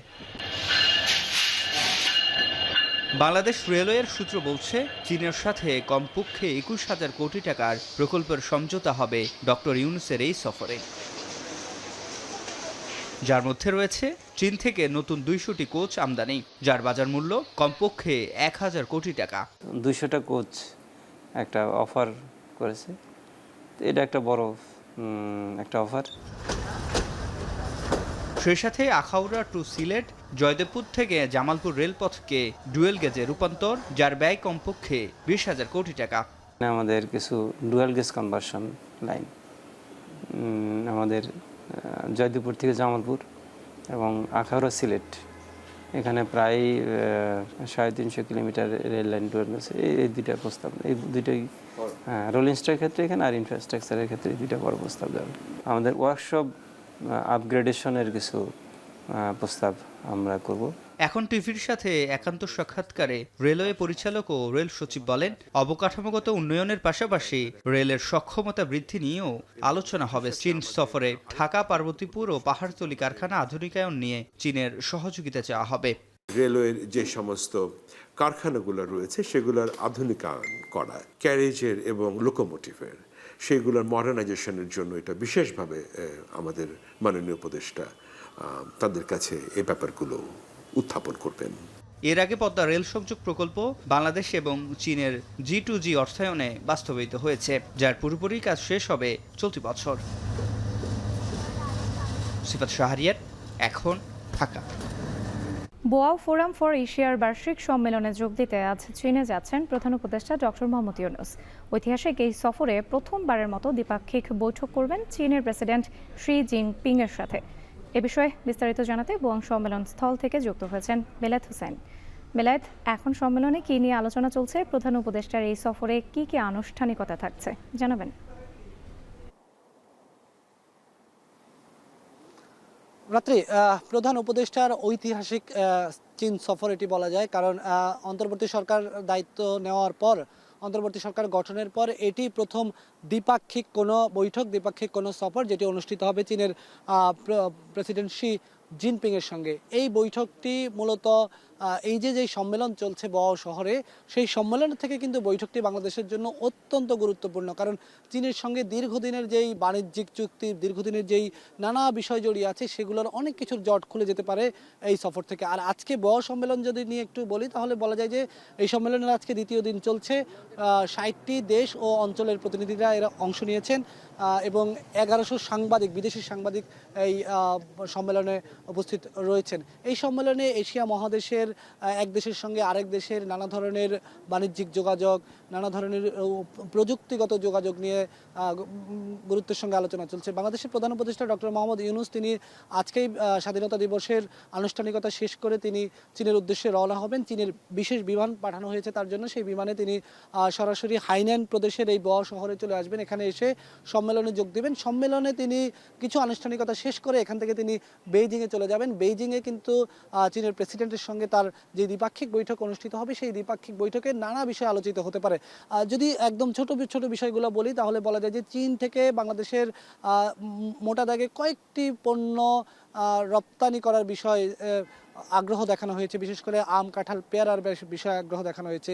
[SPEAKER 18] বাংলাদেশ রেলওয়ের সূত্র বলছে চীনের সাথে কমপক্ষে 21,000 কোটি টাকার প্রকল্পের সমঝোতা হবে ডক্টর ইউনুসের এই সফরে, যার মধ্যে রয়েছে চীন থেকে নতুন 200টি কোচ আমদানি, যার বাজার মূল্য কমপক্ষে 1,000 কোটি টাকা।
[SPEAKER 21] 200টা কোচ একটা অফার করেছে, এটা একটা বড় একটা অফার।
[SPEAKER 18] সেই সাথে আখাউড়া টু সিলেট, জয়দেবপুর থেকে জামালপুর রেলপথকে ডুয়েল গেজে রূপান্তর, যার ব্যয় কমপক্ষে 20,000 কোটি টাকা।
[SPEAKER 21] আমাদের কিছু ডুয়েল গেজ কনভার্সন লাইন আমাদের জয়দেবপুর থেকে জামালপুর এবং আখাউড়া সিলেট, এখানে প্রায় 350 কিলোমিটার রেল লাইন ডুয়েল গেছে। এই দুইটা প্রস্তাব, এই দুইটাই রোলিং স্টকের ক্ষেত্রে এখানে, আর ইনফ্রাস্ট্রাকচারের ক্ষেত্রে এই দুইটা বড় প্রস্তাব যাবে। আমাদের ওয়ার্কশপ আপগ্রেডেশনের কিছু প্রস্তাব আমরা করব।
[SPEAKER 18] এখন টিভির সাথে একান্ত সাক্ষাৎকারে রেলওয়ে পরিচালক ও রেল সচিব বলেন, অবকাঠামোগত উন্নয়নের পাশাপাশি রেলের সক্ষমতা বৃদ্ধি নিয়েও আলোচনা হবে চীন সফরে। ঢাকা, পার্বতীপুর ও পাহাড়তলী কারখানা আধুনিকায়ন নিয়ে চীনের সহযোগিতা চাওয়া হবে।
[SPEAKER 22] রেলওয়ের যে সমস্ত কারখানাগুলো রয়েছে সেগুলোর আধুনিকায়ন করা, ক্যারেজের এবং লোকোমোটিভের, সেগুলোর মডার্নাইজেশনের জন্য এটা বিশেষভাবে আমাদের মাননীয় উপদেষ্টা তাদের কাছে এই ব্যাপারগুলো উত্থাপন করবেন।
[SPEAKER 18] এর আগে পদ্মা রেল সংযোগ প্রকল্প বাংলাদেশ এবং চীনের G2G অর্থায়নে বাস্তবায়িত হয়েছে, যার পুরোপুরি কাজ শেষ হবে চলতি বছর। সিফাত শাহরিয়ার, এখন ঢাকা।
[SPEAKER 1] বোয়াও ফোরাম ফর এশিয়ার বার্ষিক সম্মেলনে যোগ দিতে আজ চীনে যাচ্ছেন প্রধান উপদেষ্টা ডক্টর মোহাম্মদ ইউনূস। ঐতিহাসিক এই সফরে প্রথমবারের মতো দ্বিপাক্ষিক বৈঠক করবেন চীনের প্রেসিডেন্ট শি জিনপিং এর সাথে। এ বিষয়ে বিস্তারিত জানাতে বোয়াং সম্মেলন স্থল থেকে যুক্ত হয়েছেন বেলায়েত হোসেন। বেলায়েত, এখন সম্মেলনে কি নিয়ে আলোচনা চলছে? প্রধান উপদেষ্টার এই সফরে কি কি আনুষ্ঠানিকতা থাকছে জানাবেন?
[SPEAKER 23] রাত্রি, প্রধান উপদেষ্টার ঐতিহাসিক চীন সফর এটি বলা যায়, কারণ অন্তর্বর্তী সরকার দায়িত্ব নেওয়ার পর, অন্তর্বর্তী সরকার গঠনের পর এটি প্রথম দ্বিপাক্ষিক কোনো বৈঠক, দ্বিপাক্ষিক কোনো সফর যেটি অনুষ্ঠিত হবে চীনের প্রেসিডেন্ট শি জিনপিংয়ের সঙ্গে। এই বৈঠকটি মূলত এই যে সম্মেলন চলছে বোয়াও শহরে, সেই সম্মেলন থেকে কিন্তু বৈঠকটি বাংলাদেশের জন্য অত্যন্ত গুরুত্বপূর্ণ, কারণ চীনের সঙ্গে দীর্ঘদিনের যেই বাণিজ্যিক চুক্তি, দীর্ঘদিনের যেই নানা বিষয় জড়িয়ে আছে, সেগুলোর অনেক কিছুর জট খুলে যেতে পারে এই সফর থেকে। আর আজকে বোয়াও সম্মেলন যদি নিয়ে একটু বলি, তাহলে বলা যায় যে এই সম্মেলনের আজকে দ্বিতীয় দিন চলছে। 60টি দেশ ও অঞ্চলের প্রতিনিধিরা এরা অংশ নিয়েছেন এবং 1100 সাংবাদিক, বিদেশি সাংবাদিক এই সম্মেলনে উপস্থিত রয়েছেন। এই সম্মেলনে এশিয়া মহাদেশের বাংলাদেশের এক দেশের সঙ্গে আরেক দেশের নানা ধরনের বাণিজ্যিক যোগাযোগ, নানা ধরনের প্রযুক্তিগত যোগাযোগ নিয়ে গুরুত্বের সঙ্গে আলোচনা চলছে। বাংলাদেশের প্রধান উপদেষ্টা ডক্টর মোহাম্মদ ইউনূস তিনি আজকেই স্বাধীনতা দিবসের আনুষ্ঠানিকতা শেষ করে তিনি চীনের উদ্দেশ্যে রওনা হবেন। চীনের বিশেষ বিমান পাঠানো হয়েছে তার জন্য, সেই বিমানে তিনি সরাসরি হাইনান প্রদেশের এই বোয়াও শহরে চলে আসবেন, এখানে এসে সম্মেলনে যোগ দেবেন। সম্মেলনে তিনি কিছু আনুষ্ঠানিকতা শেষ করে এখান থেকে তিনি বেইজিংয়ে চলে যাবেন। বেইজিংয়ে কিন্তু চীনের প্রেসিডেন্টের সঙ্গে তার যে দ্বিপাক্ষিক বৈঠক অনুষ্ঠিত হবে, সেই দ্বিপাক্ষিক বৈঠকে নানা বিষয় আলোচিত হতে পারে। যদি একদম ছোট ছোট বিষয়গুলো বলি তাহলে বলা যায় যে চীন থেকে বাংলাদেশের মোটা দাগে কয়েকটি পণ্য রপ্তানি করার বিষয় আগ্রহ দেখানো হয়েছে, বিশেষ করে আম, কাঁঠাল, পেয়ারার বিষয়ে আগ্রহ দেখানো হয়েছে।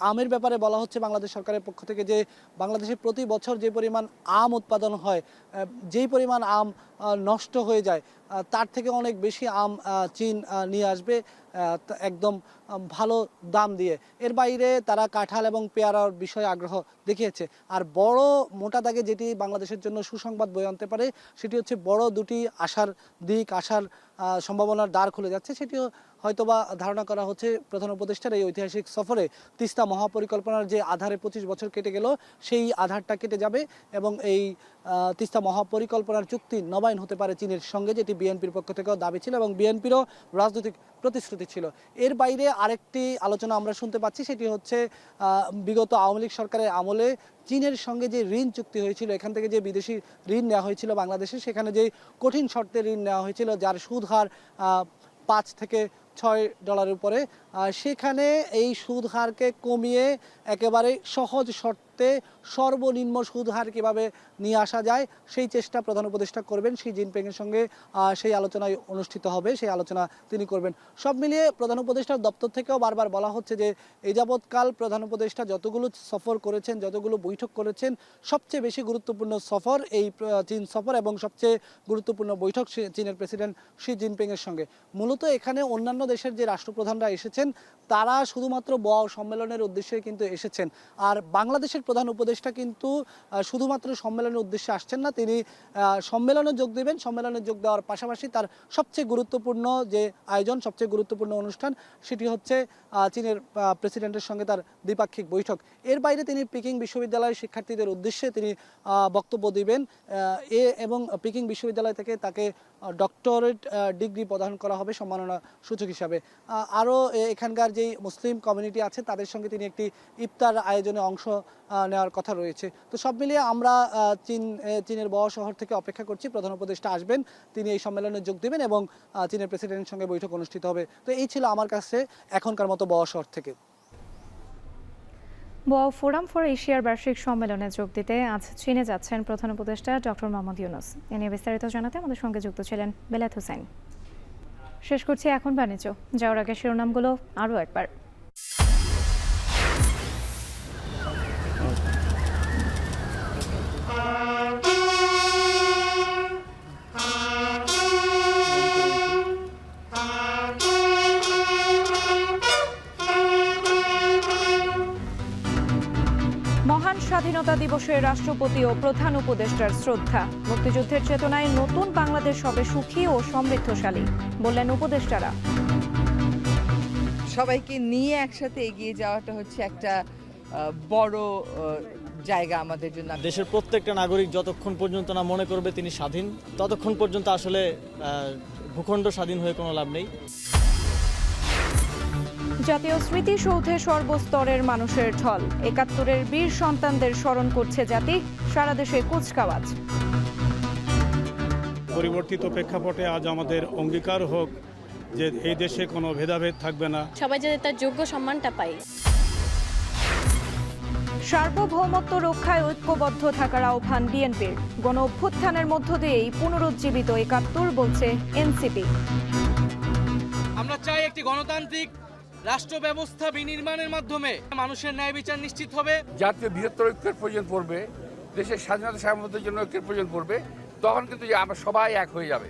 [SPEAKER 23] আমের ব্যাপারে বলা হচ্ছে বাংলাদেশ সরকারের পক্ষ থেকে যে বাংলাদেশে প্রতি বছর যে পরিমাণ আম উৎপাদন হয়, যেই পরিমাণ আম নষ্ট হয়ে যায় তার থেকে অনেক বেশি আম চীন নিয়ে আসবে একদম ভালো দাম দিয়ে। এর বাইরে তারা কাঁঠাল এবং পেয়ারার বিষয়ে আগ্রহ দেখিয়েছে। আর বড় মোটা দাগে যেটি বাংলাদেশের জন্য সুসংবাদ বয়ে আনতে পারে সেটি হচ্ছে বড় দুটি আশার দিক, আশার সম্ভাবনার দ্বার খুলে যাচ্ছে। সেটিও হয়তোবা ধারণা করা হচ্ছে প্রধান উপদেষ্টার এই ঐতিহাসিক সফরে তিস্তা মহাপরিকল্পনার যে আধারে 25 বছর কেটে গেল সেই আধারটা কেটে যাবে এবং এই তিস্তা মহাপরিকল্পনার চুক্তি নবায়ন হতে পারে চীনের সঙ্গে, যেটি বিএনপির পক্ষ থেকেও দাবি ছিল এবং বিএনপিরও রাজনৈতিক প্রতিশ্রুতি ছিল। এর বাইরে আরেকটি আলোচনা আমরা শুনতে পাচ্ছি, সেটি হচ্ছে বিগত আওয়ামী লীগ সরকারের আমলে চীনের সঙ্গে যে ঋণ চুক্তি হয়েছিল, এখান থেকে যে বিদেশি ঋণ নেওয়া হয়েছিল বাংলাদেশে, সেখানে যে কঠিন শর্তে ঋণ নেওয়া হয়েছিল যার সুদ হার 5 থেকে $6 উপরে, সেখানে এই সুদ হারকে কমিয়ে একেবারে সহজ শর্তে সর্বনিম্ন সুদ হার কীভাবে নিয়ে আসা যায় সেই চেষ্টা প্রধান উপদেষ্টা করবেন। শি জিনপিংয়ের সঙ্গে সেই আলোচনায় অনুষ্ঠিত হবে, সেই আলোচনা তিনি করবেন। সব মিলিয়ে প্রধান উপদেষ্টার দপ্তর থেকেও বারবার বলা হচ্ছে যে এই যাবৎকাল প্রধান উপদেষ্টা যতগুলো সফর করেছেন, যতগুলো বৈঠক করেছেন, সবচেয়ে বেশি গুরুত্বপূর্ণ সফর এই চীন সফর এবং সবচেয়ে গুরুত্বপূর্ণ বৈঠক চীনের প্রেসিডেন্ট শি জিনপিংয়ের সঙ্গে। মূলত এখানে অন্যান্য দেশের যে রাষ্ট্রপ্রধানরা এসেছেন তারা শুধুমাত্র বোয়াও সম্মেলনের উদ্দেশ্যে কিন্তু এসেছেন, আর বাংলাদেশের প্রধান উপদেষ্টা কিন্তু শুধুমাত্র সম্মেলনের উদ্দেশ্যে আসছেন না, তিনি সম্মেলনে যোগ দেবেন। সম্মেলনে যোগ দেওয়ার পাশাপাশি তার সবচেয়ে গুরুত্বপূর্ণ যে আয়োজন, সবচেয়ে গুরুত্বপূর্ণ অনুষ্ঠান সেটি হচ্ছে চীনের প্রেসিডেন্টের সঙ্গে তার দ্বিপাক্ষিক বৈঠক। এর বাইরে তিনি পিকিং বিশ্ববিদ্যালয়ের শিক্ষার্থীদের উদ্দেশ্যে তিনি বক্তব্য দিবেন এবং পিকিং বিশ্ববিদ্যালয় থেকে তাকে ডক্টরেট ডিগ্রি প্রদান করা হবে সম্মাননা সূচক হিসাবে। আরও এখানকার যেই মুসলিম কমিউনিটি আছে তাদের সঙ্গে তিনি একটি ইফতার আয়োজনে অংশ নেওয়ার কথা রয়েছে। তো সব মিলিয়ে আমরা চীনের বোয়াও শহর থেকে অপেক্ষা করছি প্রধান উপদেষ্টা আসবেন, তিনি এই সম্মেলনে যোগ দেবেন এবং চীনের প্রেসিডেন্টের সঙ্গে বৈঠক অনুষ্ঠিত হবে। তো এই ছিল আমার কাছে এখনকার মতো বোয়াও শহর থেকে।
[SPEAKER 1] বোয়াও ফোরাম ফর এশিয়ার বার্ষিক সম্মেলনে যোগ দিতে আজ চীনে যাচ্ছেন প্রধান উপদেষ্টা ডক্টর মোহাম্মদ ইউনূস। এ নিয়ে বিস্তারিত জানাতে আমাদের সঙ্গে যুক্ত ছিলেন বেলায়েত হোসেন। শেষ করছি এখন বাণিজ্য, যাওয়ার আগে শিরোনামগুলো আরও একবার। মহান স্বাধীনতা দিবসে রাষ্ট্রপতি ও প্রধান উপদেষ্টার শ্রদ্ধা। মুক্তিযুদ্ধের চেতনায় নতুন বাংলাদেশ হবে সুখী ও সমৃদ্ধশালী, বললেন উপদেষ্টারা।
[SPEAKER 2] সবাইকে নিয়ে একসাথে এগিয়ে যাওয়াটা হচ্ছে একটা বড় জায়গা আমাদের জন্য।
[SPEAKER 3] দেশের প্রত্যেকটা নাগরিক যতক্ষণ পর্যন্ত না মনে করবে তিনি স্বাধীন, ততক্ষণ পর্যন্ত আসলে ভূখণ্ড স্বাধীন হয়ে কোনো লাভ নেই।
[SPEAKER 1] জাতীয় স্মৃতিসৌধে সর্বস্তরের মানুষের ঢল। ৭১-এর বীর সন্তানদের স্মরণ করছে জাতি, সারা দেশে কুচকাওয়াজ।
[SPEAKER 5] পরিবর্তিত প্রেক্ষাপটে আজ আমাদের অঙ্গীকার হোক যে এই দেশে কোনো ভেদাভেদ থাকবে না,
[SPEAKER 6] সবাই যাতে তার যোগ্য সম্মানটা পায়।
[SPEAKER 1] সার্বভৌমত্ব রক্ষায় ঐক্যবদ্ধ থাকার আহ্বান বিএনপির। গণ অভ্যুত্থানের মধ্য দিয়েই পুনরুজ্জীবিত ৭১, বলছে এনসিপি।
[SPEAKER 11] আমরা চাই একটি গণতান্ত্রিক রাষ্ট্র ব্যবস্থা বিনির্মাণের মাধ্যমে মানুষের ন্যায় বিচার নিশ্চিত হবে।
[SPEAKER 10] জাতীয় বৃহত্তর ঐক্যের প্রয়োজন পড়বে, দেশের স্বাধীনতা সার্বভৌমত্বের জন্য ঐক্যের প্রয়োজন পড়বে, তখন কিন্তু আমরা সবাই এক হয়ে যাবে।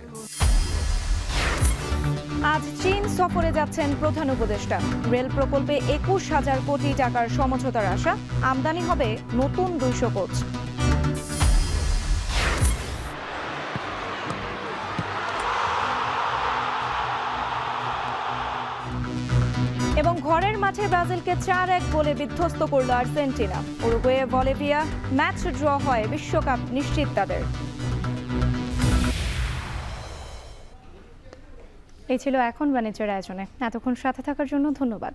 [SPEAKER 1] আজ চীন সফরে যাচ্ছেন প্রধান উপদেষ্টা। রেল প্রকল্পে ২১,০০০ কোটি টাকার সমঝোতার আশা, আমদানি হবে নতুন ২০০ কোচ। মাঠে ব্রাজিলকে 4-1 গোলে বিধ্বস্ত করল Argentina. Uruguay Bolivia match draw হয়, বিশ্বকাপ নিশ্চিত তাদের। এই ছিল এখন বাণিজ্যের আয়োজনে। এতক্ষণ সাথে থাকার জন্য ধন্যবাদ।